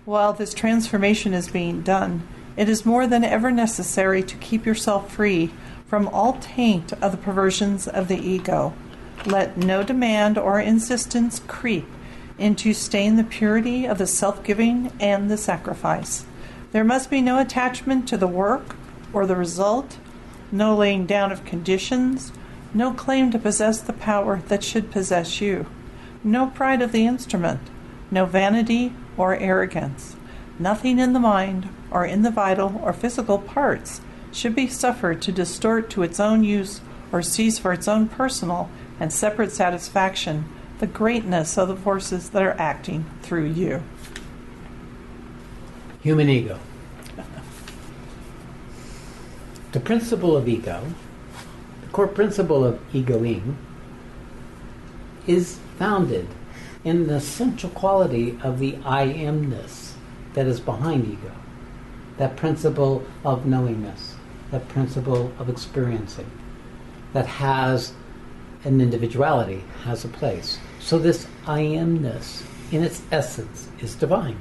While this transformation is being done, It is more than ever necessary to keep yourself free from all taint of the perversions of the ego. Let no demand or insistence creep in to stain the purity of the self-giving and the sacrifice. There must be no attachment to the work or the result, no laying down of conditions, no claim to possess the power that should possess you, no pride of the instrument, no vanity or arrogance. Nothing in the mind or in the vital or physical parts should be suffered to distort to its own use or seize for its own personal and separate satisfaction the greatness of the forces that are acting through you. Human ego. The principle of ego, the core principle of egoing, is founded in the essential quality of the I amness that is behind ego. That principle of knowingness, that principle of experiencing, that has an individuality, has a place. So this I amness, in its essence, is divine.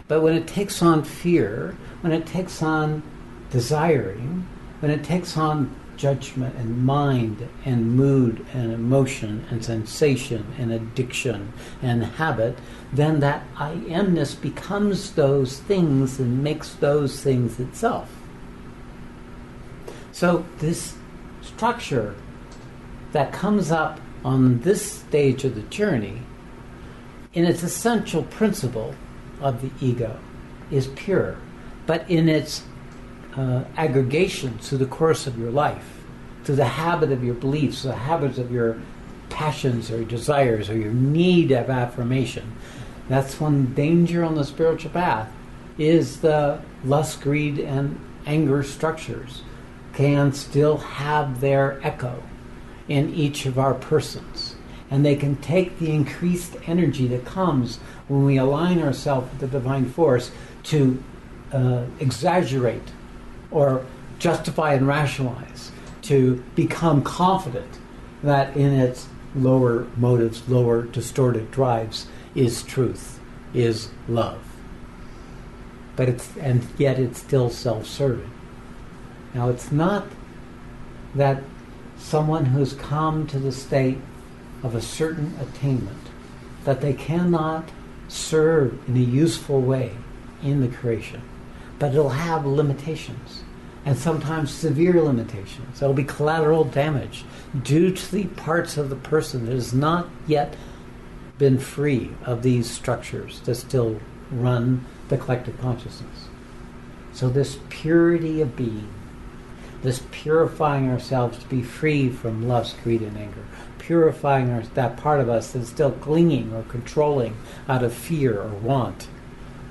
But when it takes on fear, when it takes on desiring, when it takes on judgment and mind and mood and emotion and sensation and addiction and habit, then that I amness becomes those things and makes those things itself. So this structure that comes up on this stage of the journey, in its essential principle of the ego, is pure, but in its aggregation through the course of your life, through the habit of your beliefs, the habits of your passions or desires or your need of affirmation. That's one danger on the spiritual path, is the lust, greed, and anger structures can still have their echo in each of our persons. And they can take the increased energy that comes when we align ourselves with the divine force to exaggerate or justify and rationalize, to become confident that in its lower motives, lower distorted drives, is truth, is love. And yet it's still self-serving. Now it's not that someone who's come to the state of a certain attainment, that they cannot serve in a useful way in the creation, but it'll have limitations, and sometimes severe limitations. There'll be collateral damage due to the parts of the person that has not yet been free of these structures that still run the collective consciousness. So this purity of being, this purifying ourselves to be free from lust, greed, and anger, purifying that part of us that's still clinging or controlling out of fear or want,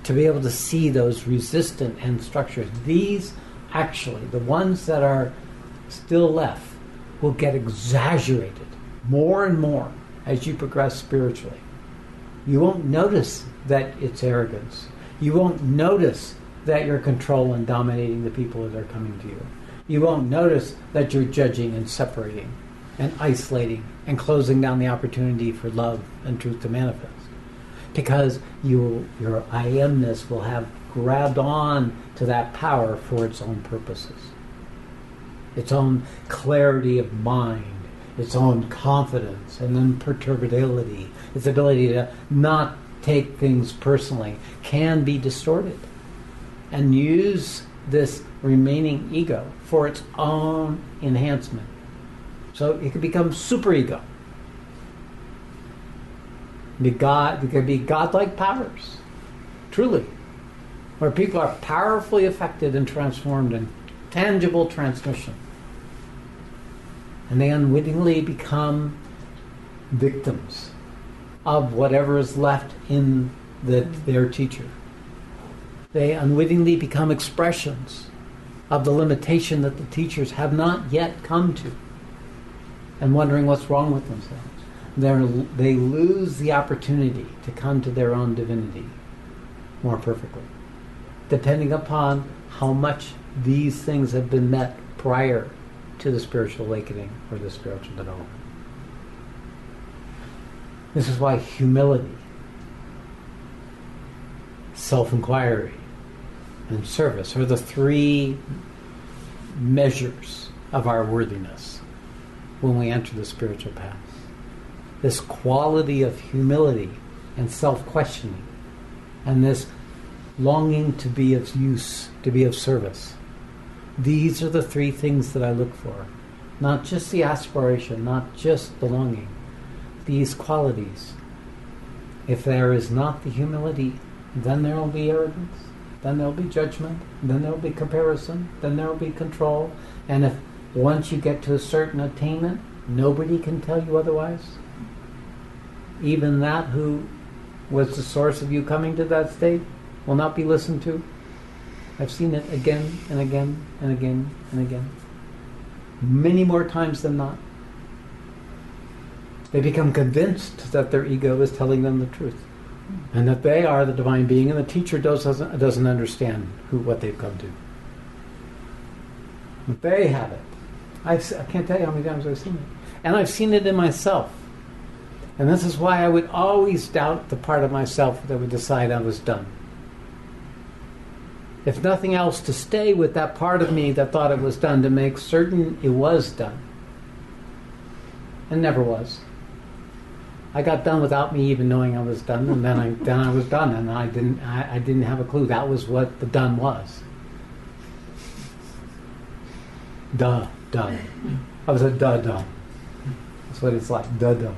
to be able to see those resistant end structures. These, actually, the ones that are still left, will get exaggerated more and more as you progress spiritually. You won't notice that it's arrogance. You won't notice that you're controlling and dominating the people that are coming to you. You won't notice that you're judging and separating and isolating and closing down the opportunity for love and truth to manifest. Because your I amness will have grabbed on to that power for its own purposes. Its own clarity of mind, its own confidence and imperturbability, its ability to not take things personally, can be distorted and use this remaining ego for its own enhancement. So it could become superego. There could be godlike powers, truly, where people are powerfully affected and transformed in tangible transmission. And they unwittingly become victims of whatever is left in their teacher. They unwittingly become expressions of the limitation that the teachers have not yet come to, and wondering what's wrong with themselves. They lose the opportunity to come to their own divinity more perfectly, depending upon how much these things have been met prior to the spiritual awakening or the spiritual development. This is why humility, self-inquiry, and service are the three measures of our worthiness when we enter the spiritual path. This quality of humility and self-questioning, and this longing to be of use, to be of service. These are the three things that I look for. Not just the aspiration, not just the longing. These qualities. If there is not the humility, then there will be arrogance, then there will be judgment, then there will be comparison, then there will be control. And if once you get to a certain attainment, nobody can tell you otherwise. Even that who was the source of you coming to that state will not be listened to. I've seen it again and again and again and again. Many more times than not. They become convinced that their ego is telling them the truth, and that they are the divine being, and the teacher doesn't understand what they've come to. But they have it. I can't tell you how many times I've seen it. And I've seen it in myself. And this is why I would always doubt the part of myself that would decide I was done. If nothing else, to stay with that part of me that thought it was done, to make certain it was done. And never was. I got done without me even knowing I was done, and then I was done, and I didn't have a clue. That was what the done was. Done. I was a done. That's what it's like, done.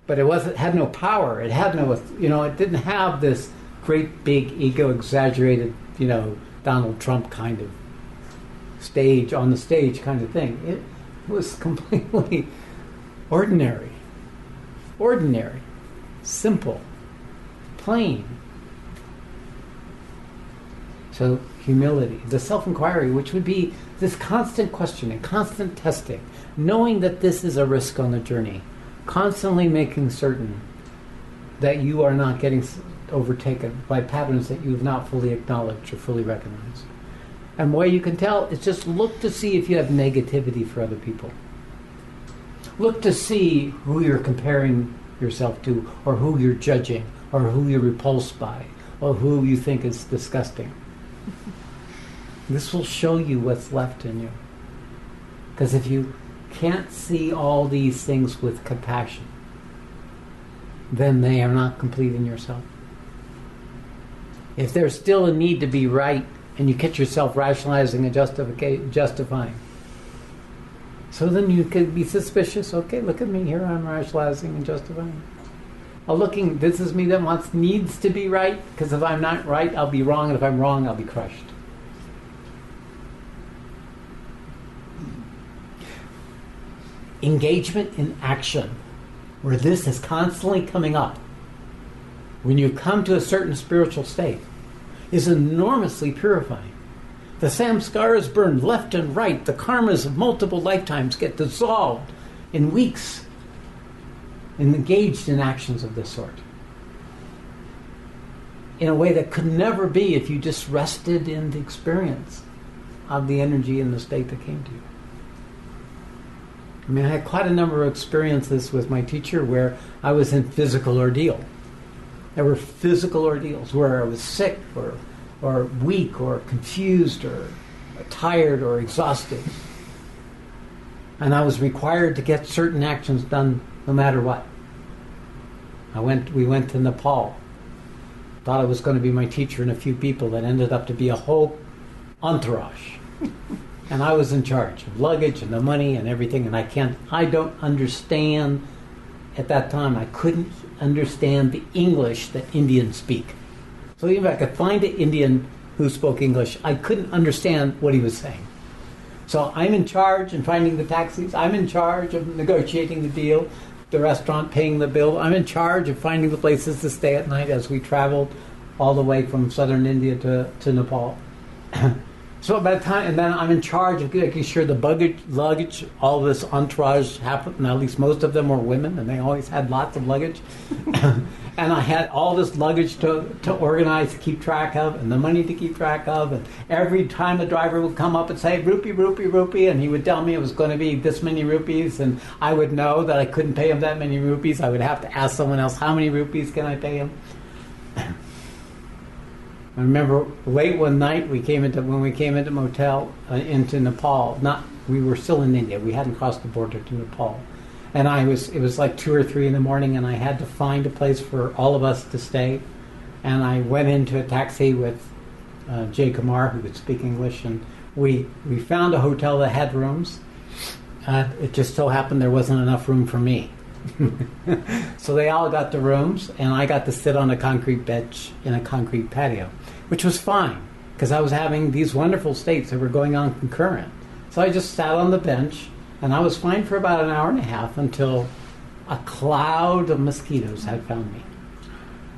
But it had no power. It had no, it didn't have this great big ego exaggerated, Donald Trump kind of on the stage kind of thing. It was completely ordinary, simple, plain. So humility, the self-inquiry, which would be this constant questioning, constant testing, knowing that this is a risk on the journey, constantly making certain that you are not getting overtaken by patterns that you have not fully acknowledged or fully recognized. And the way you can tell is just look to see if you have negativity for other people. Look to see who you're comparing yourself to, or who you're judging, or who you're repulsed by, or who you think is disgusting. This will show you what's left in you. Because if you can't see all these things with compassion, then they are not complete in yourself. If there's still a need to be right, and you catch yourself rationalizing and justifying, so then you could be suspicious. Okay, look at me here, I'm rationalizing and justifying. This is me that needs to be right, because if I'm not right, I'll be wrong, and if I'm wrong, I'll be crushed. Engagement in action, where this is constantly coming up, when you come to a certain spiritual state, is enormously purifying. The samskaras burn left and right. The karmas of multiple lifetimes get dissolved in weeks, and engaged in actions of this sort, in a way that could never be if you just rested in the experience of the energy and the state that came to you. I had quite a number of experiences with my teacher where I was in physical ordeal. There were physical ordeals where I was sick or weak or confused or tired or exhausted. And I was required to get certain actions done no matter what. We went to Nepal. Thought I was going to be my teacher and a few people, that ended up to be a whole entourage. And I was in charge of luggage and the money and everything, and I don't understand, at that time, I couldn't understand the English that Indians speak. So even if I could find an Indian who spoke English, I couldn't understand what he was saying. So I'm in charge in finding the taxis, I'm in charge of negotiating the deal, the restaurant paying the bill, I'm in charge of finding the places to stay at night as we traveled all the way from southern India to Nepal. So by the time, and then I'm in charge of making sure the luggage, all this entourage happened, and at least most of them were women, and they always had lots of luggage. And I had all this luggage to organize, to keep track of, and the money to keep track of. And every time the driver would come up and say, rupee, rupee, rupee, and he would tell me it was going to be this many rupees, and I would know that I couldn't pay him that many rupees. I would have to ask someone else, how many rupees can I pay him? I remember late one night when we came into motel into Nepal. We were still in India. We hadn't crossed the border to Nepal, and it was like 2 or 3 in the morning, and I had to find a place for all of us to stay. And I went into a taxi with Jay Kumar, who could speak English, and we found a hotel that had rooms. It just so happened there wasn't enough room for me. So they all got the rooms, and I got to sit on a concrete bench in a concrete patio, which was fine, because I was having these wonderful states that were going on concurrent. So I just sat on the bench, and I was fine for about an hour and a half until a cloud of mosquitoes had found me.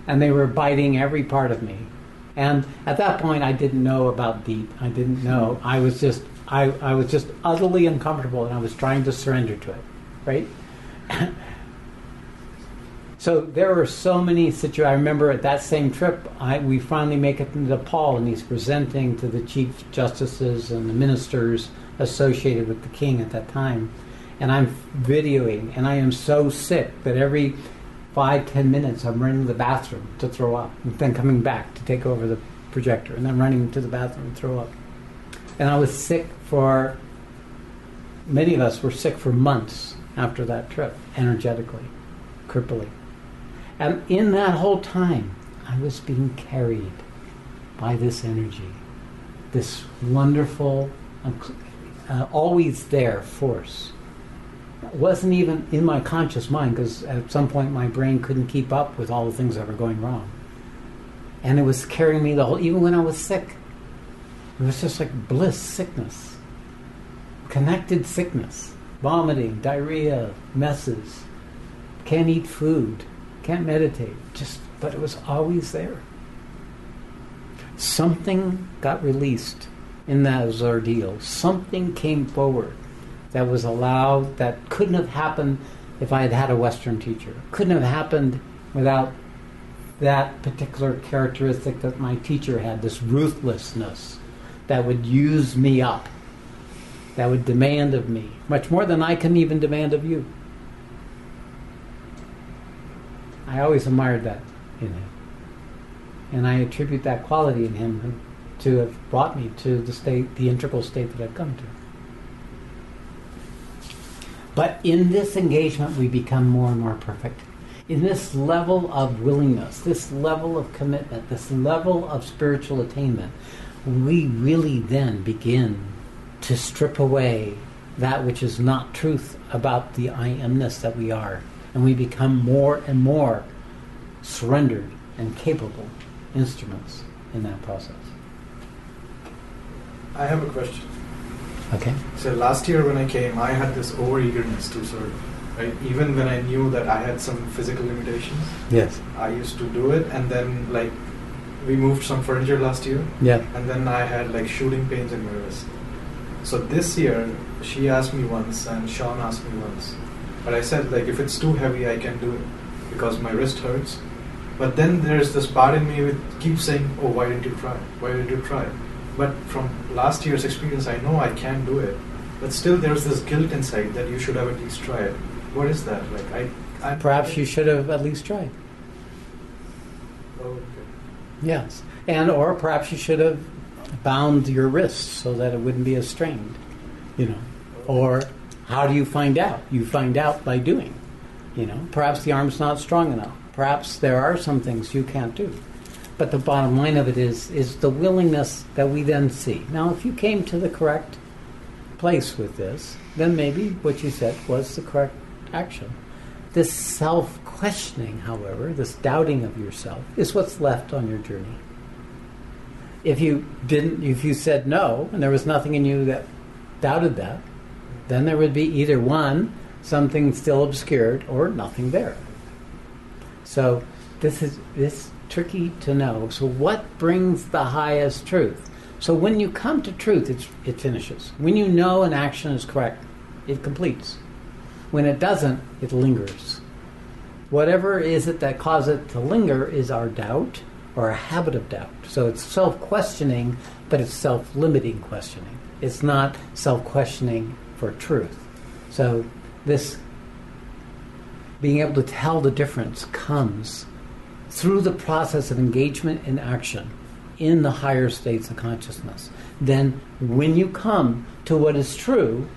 And they were biting every part of me. And at that point, I didn't know about deep. I didn't know. I was just utterly uncomfortable, and I was trying to surrender to it, right? So there were so many situations. I remember at that same trip, we finally make it to Nepal, and he's presenting to the chief justices and the ministers associated with the king at that time. And I'm videoing, and I am so sick that every 5-10 minutes I'm running to the bathroom to throw up, and then coming back to take over the projector, and then running to the bathroom to throw up. And I was sick many of us were sick for months after that trip, energetically, crippling. And in that whole time, I was being carried by this energy, this wonderful, always there force. It wasn't even in my conscious mind, because at some point my brain couldn't keep up with all the things that were going wrong. And it was carrying me even when I was sick. It was just like bliss, sickness, connected sickness, vomiting, diarrhea, messes, can't eat food, can't meditate, but it was always there. Something got released in those ordeals. Something came forward that was allowed, that couldn't have happened if I had had a Western teacher. Couldn't have happened without that particular characteristic that my teacher had, this ruthlessness that would use me up, that would demand of me, much more than I can even demand of you. I always admired that in him. And I attribute that quality in him to have brought me to the integral state that I've come to. But in this engagement, we become more and more perfect. In this level of willingness, this level of commitment, this level of spiritual attainment, we really then begin to strip away that which is not truth about the I amness that we are. And we become more and more surrendered and capable instruments in that process. I have a question. Okay. So last year when I came, I had this over-eagerness to serve, right? Even when I knew that I had some physical limitations. Yes. I used to do it, and then we moved some furniture last year. Yeah. And then I had shooting pains in my wrist. So this year, she asked me once, and Sean asked me once. But I said, if it's too heavy, I can do it, because my wrist hurts. But then there's this part in me which keeps saying, oh, why didn't you try? Why did you try? But from last year's experience, I know I can do it. But still there's this guilt inside that you should have at least tried. What is that? Perhaps you should have at least tried. Oh, okay. Yes. Or perhaps you should have bound your wrists so that it wouldn't be as strained. Or how do you find out? You find out by doing. Perhaps the arm's not strong enough. Perhaps there are some things you can't do. But the bottom line of it is the willingness that we then see. Now, if you came to the correct place with this, then maybe what you said was the correct action. This self-questioning, however, this doubting of yourself, is what's left on your journey. If you said no, and there was nothing in you that doubted that, then there would be either one, something still obscured, or nothing there. So this is tricky to know. So what brings the highest truth? So when you come to truth, it finishes. When you know an action is correct, it completes. When it doesn't, it lingers. Whatever is it that causes it to linger is our doubt or a habit of doubt. So it's self-questioning, but it's self-limiting questioning. It's not self-questioning for truth. So this being able to tell the difference comes through the process of engagement in action in the higher states of consciousness. Then when you come to what is true,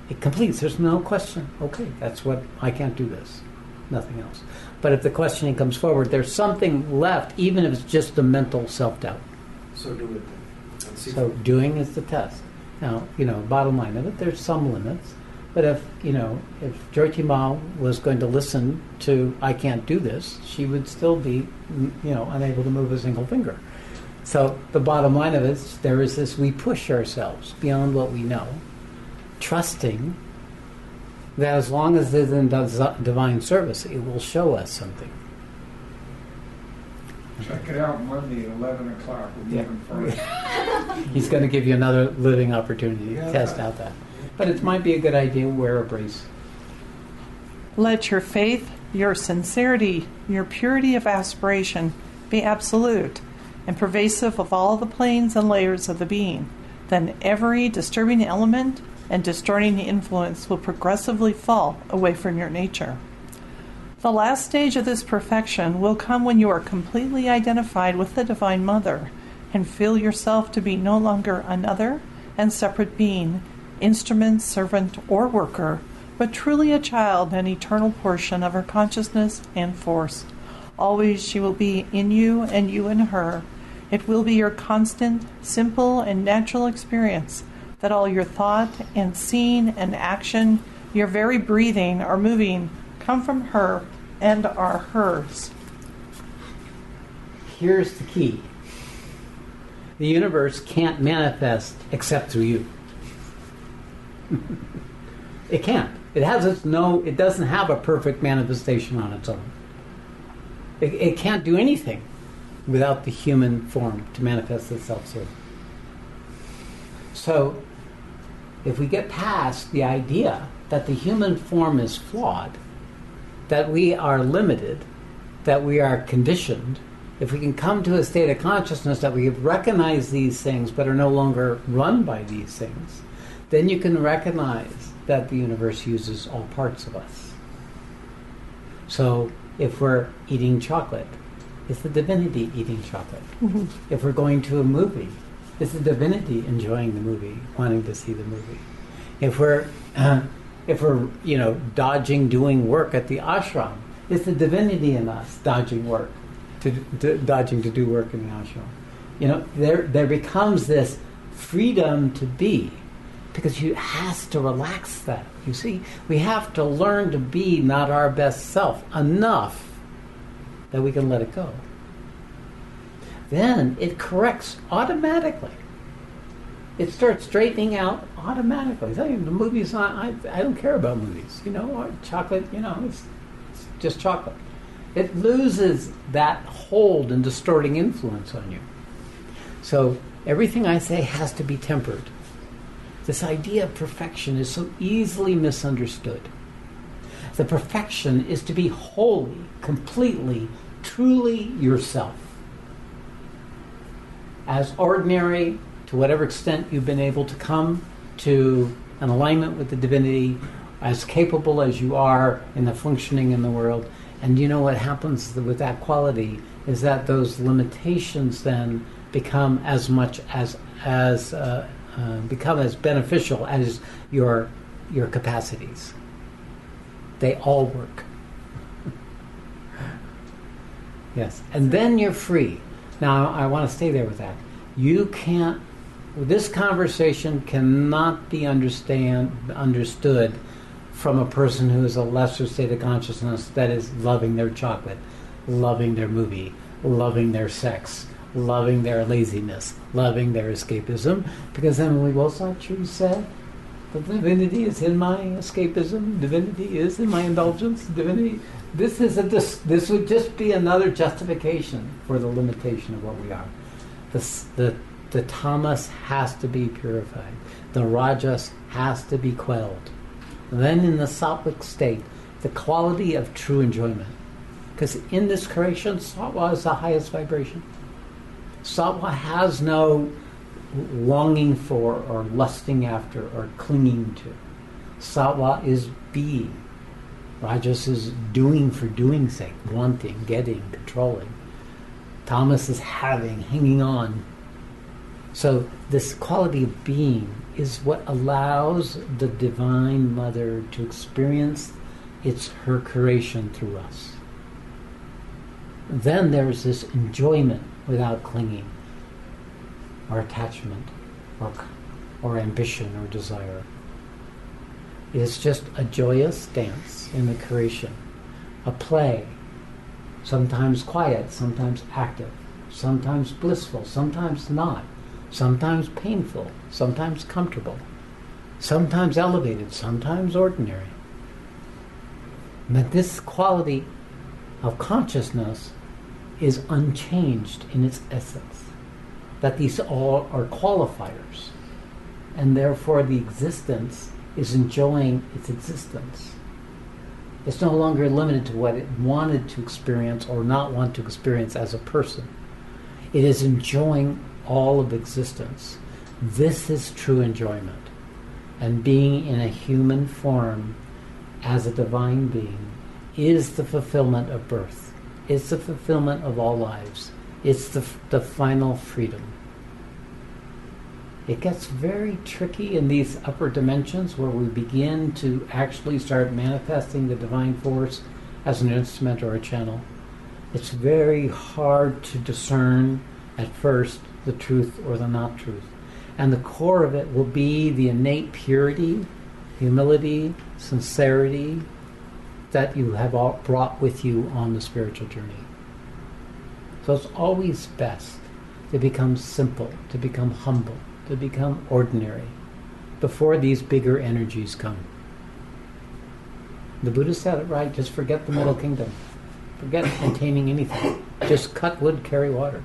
it completes. There's no question. Okay, that's what, I can't do this. Nothing else. But if the questioning comes forward, there's something left, even if it's just the mental self-doubt. So do it then. And see So doing is the test. Now, bottom line of it, there's some limits. But if Jyoti Ma was going to listen to, I can't do this, she would still be, unable to move a single finger. So the bottom line of it is, there is this, we push ourselves beyond what we know, trusting that as long as it's in divine service, it will show us something. Check it out Monday at 11 o'clock. We'll be even further. He's going to give you another living opportunity to test out that. But it might be a good idea to wear a brace. Let your faith, your sincerity, your purity of aspiration be absolute and pervasive of all the planes and layers of the being. Then every disturbing element and distorting influence will progressively fall away from your nature. The last stage of this perfection will come when you are completely identified with the Divine Mother and feel yourself to be no longer another and separate being, instrument, servant, or worker, but truly a child and eternal portion of her consciousness and force. Always she will be in you and you in her. It will be your constant, simple, and natural experience that all your thought and seeing and action, your very breathing or moving, come from her and are hers. Here's the key. The universe can't manifest except through you. It can't. It doesn't have a perfect manifestation on its own. It can't do anything without the human form to manifest itself through. So, if we get past the idea that the human form is flawed, that we are limited, that we are conditioned, if we can come to a state of consciousness that we have recognized these things but are no longer run by these things, then you can recognize that the universe uses all parts of us. So if we're eating chocolate, it's the divinity eating chocolate. Mm-hmm. If we're going to a movie, it's the divinity enjoying the movie, wanting to see the movie. If we're dodging doing work at the ashram, it's the divinity in us dodging work, dodging to do work in the ashram. There becomes this freedom to be, because you has to relax that. You see, we have to learn to be not our best self enough that we can let it go. Then it corrects automatically. It starts straightening out automatically. The movies, I don't care about movies. Chocolate, it's just chocolate. It loses that hold and distorting influence on you. So everything I say has to be tempered. This idea of perfection is so easily misunderstood. The perfection is to be wholly, completely, truly yourself. As ordinary, to whatever extent you've been able to come to an alignment with the divinity, as capable as you are in the functioning in the world. And you know what happens with that quality is that those limitations then become as much as become as beneficial as your capacities. They all work. Yes, and then you're free. Now I want to stay there with that. This conversation cannot be understood from a person who is a lesser state of consciousness that is loving their chocolate, loving their movie, loving their sex, loving their laziness, loving their escapism, because then we will not true said, the divinity is in my escapism, divinity is in my indulgence, divinity. This would just be another justification for the limitation of what we are. The tamas has to be purified. The rajas has to be quelled. And then in the sattvic state, the quality of true enjoyment. Because in this creation, sattva is the highest vibration. Sattva has no longing for or lusting after or clinging to. Sattva is being. Rajas is doing for doing's sake, wanting, getting, controlling. Tamas is having, hanging on, So this quality of being is what allows the Divine Mother to experience her creation through us. Then there's this enjoyment without clinging, or attachment, or ambition, or desire. It is just a joyous dance in the creation, a play, sometimes quiet, sometimes active, sometimes blissful, sometimes not, sometimes painful, sometimes comfortable, sometimes elevated, sometimes ordinary. But this quality of consciousness is unchanged in its essence, that these all are qualifiers, and therefore the existence is enjoying its existence. It's no longer limited to what it wanted to experience or not want to experience as a person. It is enjoying all of existence. This is true enjoyment. And being in a human form as a divine being is the fulfillment of birth. It's the fulfillment of all lives. It's the final freedom. It gets very tricky in these upper dimensions where we begin to actually start manifesting the divine force as an instrument or a channel. It's very hard to discern at first the truth or the not truth. And the core of it will be the innate purity, humility, sincerity that you have all brought with you on the spiritual journey. So it's always best to become simple, to become humble, to become ordinary before these bigger energies come. The Buddha said it right, just forget the middle kingdom. Forget attaining anything. Just cut wood, carry water.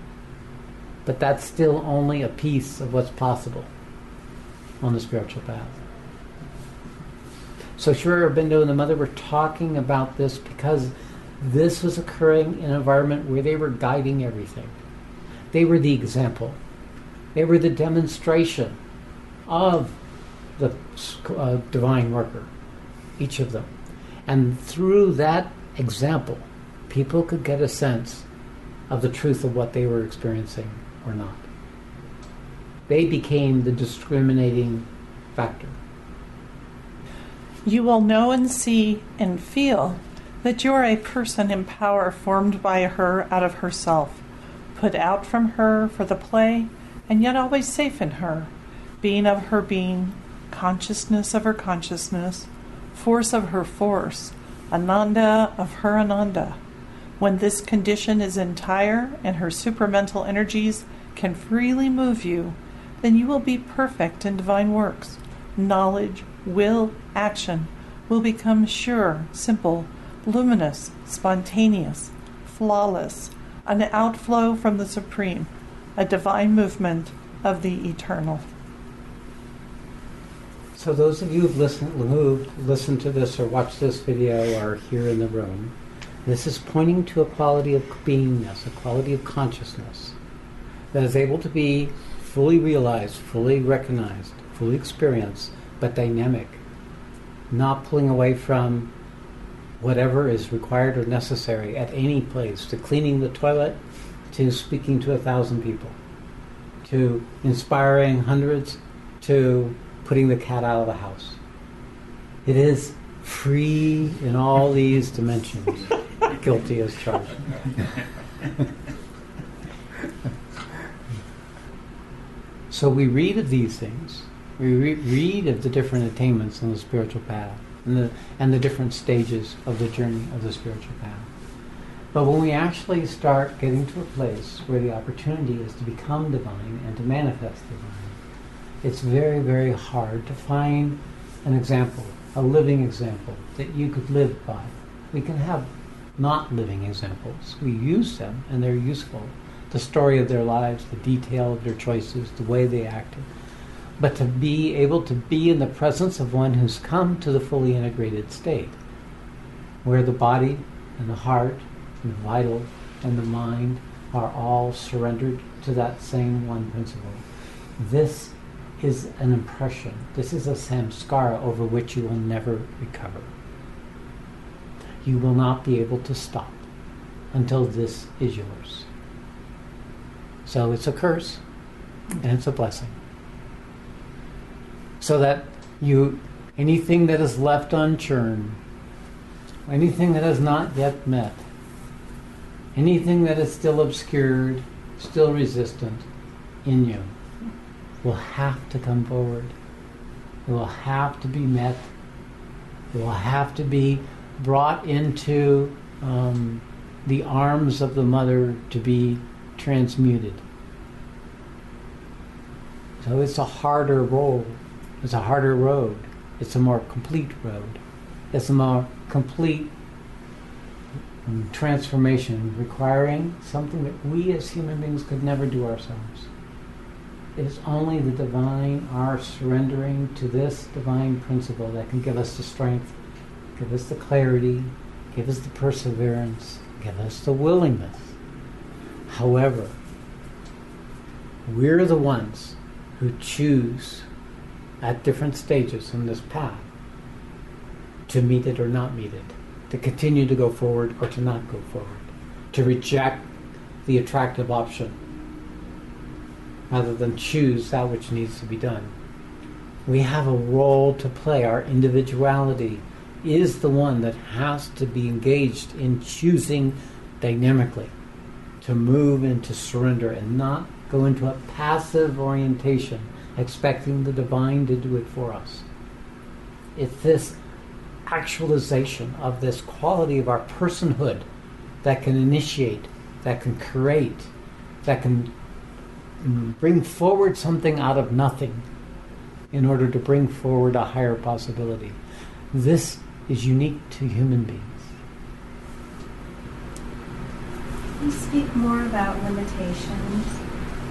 But that's still only a piece of what's possible on the spiritual path. So Sri Aurobindo and the Mother were talking about this because this was occurring in an environment where they were guiding everything. They were the example. They were the demonstration of the divine worker, each of them. And through that example, people could get a sense of the truth of what they were experiencing or not. They became the discriminating factor. You will know and see and feel that you are a person in power formed by her out of herself, put out from her for the play, and yet always safe in her, being of her being, consciousness of her consciousness, force of her force, ananda of her ananda. When this condition is entire and her supramental energies can freely move you, then you will be perfect in divine works. Knowledge, will, action will become sure, simple, luminous, spontaneous, flawless, an outflow from the Supreme, a divine movement of the eternal. So those of you who've listened to this or watched this video or are here in the room, this is pointing to a quality of beingness, a quality of consciousness that is able to be fully realized, fully recognized, fully experienced, but dynamic, not pulling away from whatever is required or necessary at any place, to cleaning the toilet, to speaking to 1,000 people, to inspiring hundreds, to putting the cat out of the house. It is free in all these dimensions. Guilty as charged. So we read of these things. We read of the different attainments on the spiritual path and the different stages of the journey of the spiritual path. But when we actually start getting to a place where the opportunity is to become divine and to manifest divine, it's very, very hard to find an example, a living example that you could live by. We can have not living examples. We use them and they're useful. The story of their lives, the detail of their choices, the way they acted. But to be able to be in the presence of one who's come to the fully integrated state, where the body and the heart and the vital and the mind are all surrendered to that same one principle. This is an impression. This is a samskara over which you will never recover. You will not be able to stop until this is yours. So it's a curse. And it's a blessing. So that anything that is left unchurned, anything that is not yet met, anything that is still obscured, still resistant in you, will have to come forward. It will have to be met. It will have to be brought into the arms of the mother to be transmuted. So it's a harder role. It's a harder road. It's a more complete road. It's a more complete transformation, requiring something that we as human beings could never do ourselves. It is only the divine, our surrendering to this divine principle, that can give us the strength, give us the clarity, give us the perseverance, give us the willingness. However, we're the ones who choose at different stages in this path to meet it or not meet it, to continue to go forward or to not go forward, to reject the attractive option rather than choose that which needs to be done. We have a role to play. Our individuality is the one that has to be engaged in choosing dynamically to move into surrender and not go into a passive orientation expecting the divine to do it for us. It's this actualization of this quality of our personhood that can initiate, that can create, that can bring forward something out of nothing in order to bring forward a higher possibility. This is unique to human beings. Can you speak more about limitations?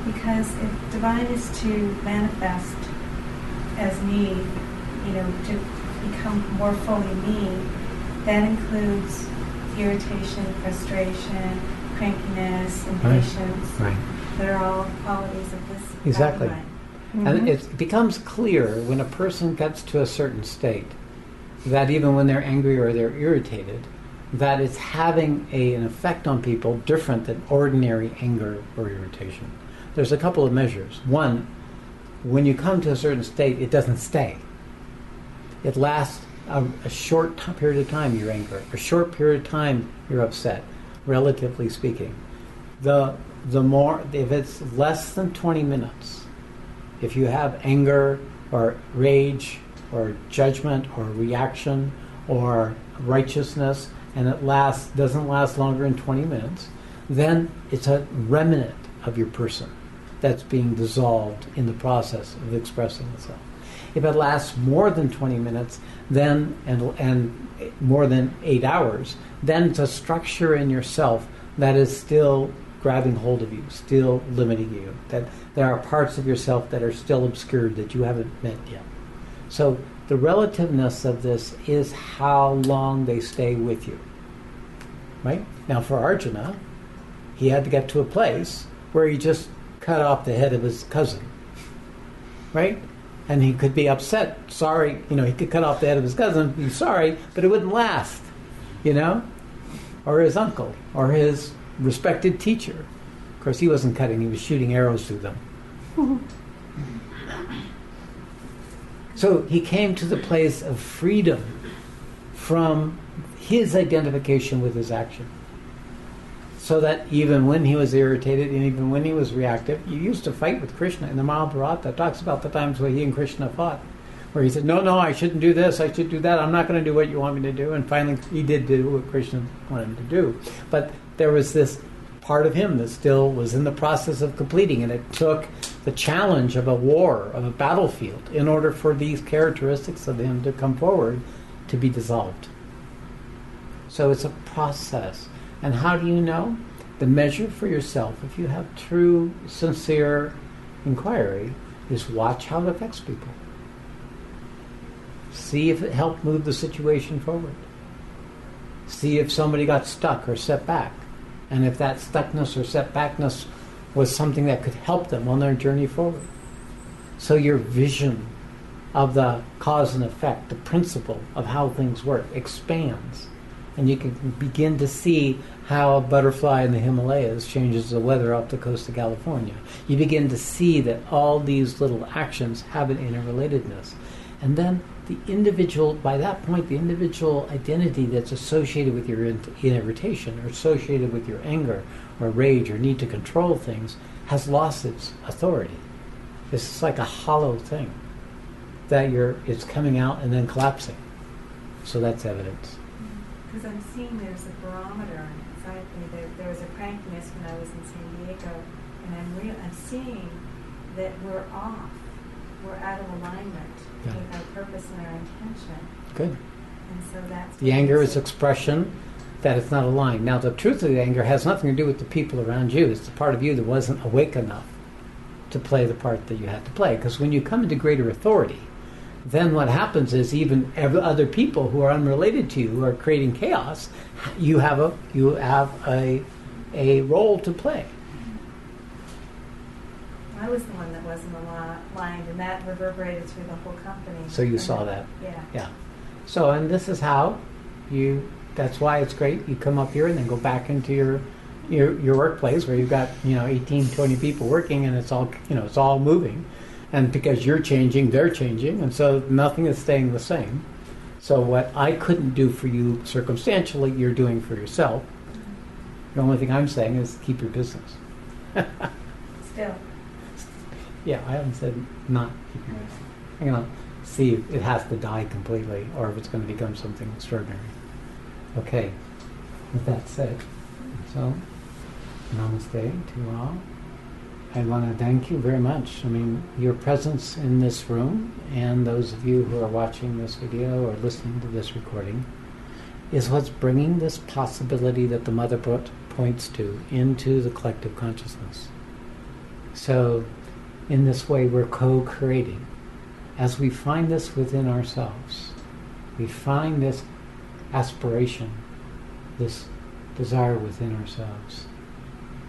Because if divine is to manifest as me, to become more fully me, that includes irritation, frustration, crankiness, impatience. Right. That are all qualities of this. Exactly. Divine. And it becomes clear when a person gets to a certain state that even when they're angry or they're irritated, that it's having an effect on people different than ordinary anger or irritation. There's a couple of measures. One, when you come to a certain state, it doesn't stay. It lasts a short period of time, you're angry. A short period of time, you're upset, relatively speaking. The more, if it's less than 20 minutes, if you have anger or rage or judgment or reaction or righteousness, and it doesn't last longer than 20 minutes, then it's a remnant of your person that's being dissolved in the process of expressing itself. If it lasts more than 20 minutes, then and more than 8 hours, then it's a structure in yourself that is still grabbing hold of you, still limiting you. That there are parts of yourself that are still obscured that you haven't met yet. So the relativeness of this is how long they stay with you. Right? Now for Arjuna, he had to get to a place where he just cut off the head of his cousin. Right? And he could be upset, sorry, he could cut off the head of his cousin, be sorry, but it wouldn't last, or his uncle, or his respected teacher. Of course, he wasn't cutting, he was shooting arrows through them. So he came to the place of freedom from his identification with his action. So that even when he was irritated and even when he was reactive, you used to fight with Krishna. In the Mahabharata, talks about the times where he and Krishna fought, where he said, no, I shouldn't do this, I should do that, I'm not going to do what you want me to do. And finally, he did do what Krishna wanted him to do. But there was this part of him that still was in the process of completing, and it took the challenge of a war, of a battlefield, in order for these characteristics of him to come forward to be dissolved. So it's a process. And how do you know? The measure for yourself, if you have true, sincere inquiry, is watch how it affects people. See if it helped move the situation forward. See if somebody got stuck or set back. And if that stuckness or setbackness was something that could help them on their journey forward. So your vision of the cause and effect, the principle of how things work, expands. And you can begin to see how a butterfly in the Himalayas changes the weather off the coast of California. You begin to see that all these little actions have an interrelatedness. And then the individual, by that point, the individual identity that's associated with your irritation or associated with your anger or rage or need to control things has lost its authority. This is like a hollow thing that it's coming out and then collapsing. So that's evidence. Because I'm seeing there's a barometer inside me. There was a crankiness when I was in San Diego, and I'm seeing that we're off. We're out of alignment with our purpose and our intention. Good. And so that's The anger is expression that it's not aligned. Now, the truth of the anger has nothing to do with the people around you. It's the part of you that wasn't awake enough to play the part that you had to play. Because when you come into greater authority, then what happens is even other people who are unrelated to you, who are creating chaos, you have a role to play. I was the one that wasn't aligned, and that reverberated through the whole company. So you saw that. Yeah. Yeah. So, and this is how that's why it's great. You come up here and then go back into your workplace where you've got, 18, 20 people working, and it's all moving. And because you're changing, they're changing, and so nothing is staying the same. So what I couldn't do for you circumstantially, you're doing for yourself. The only thing I'm saying is keep your business. Still. Yeah, I haven't said not keep your business. I'm going to see if it has to die completely or if it's going to become something extraordinary. Okay, with that said, so namaste to you all. I want to thank you very much. I mean, your presence in this room and those of you who are watching this video or listening to this recording is what's bringing this possibility that the Mother points to into the collective consciousness. So, in this way, we're co-creating. As we find this within ourselves, we find this aspiration, this desire within ourselves,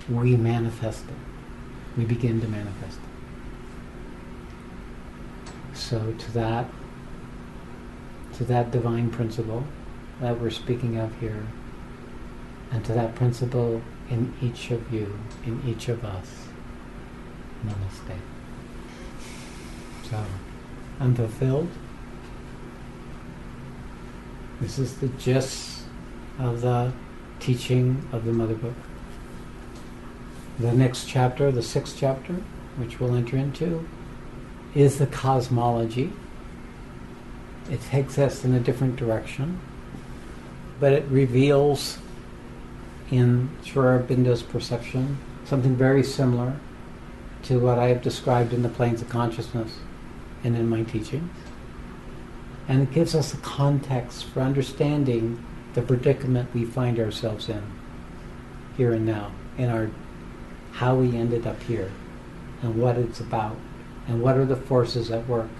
we manifest it. We begin to manifest it. So to that divine principle that we're speaking of here, and to that principle in each of you, in each of us, namaste. So, unfulfilled. This is the gist of the teaching of the Mother Book. The next chapter, the 6th chapter, which we'll enter into, is the cosmology. It takes us in a different direction, but it reveals in Sri Aurobindo's perception something very similar to what I have described in the planes of consciousness and in my teachings. And it gives us a context for understanding the predicament we find ourselves in, here and now, in how we ended up here, and what it's about, and what are the forces at work,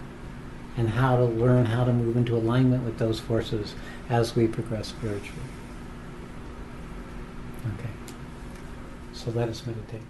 and how to learn how to move into alignment with those forces as we progress spiritually. Okay. So let us meditate.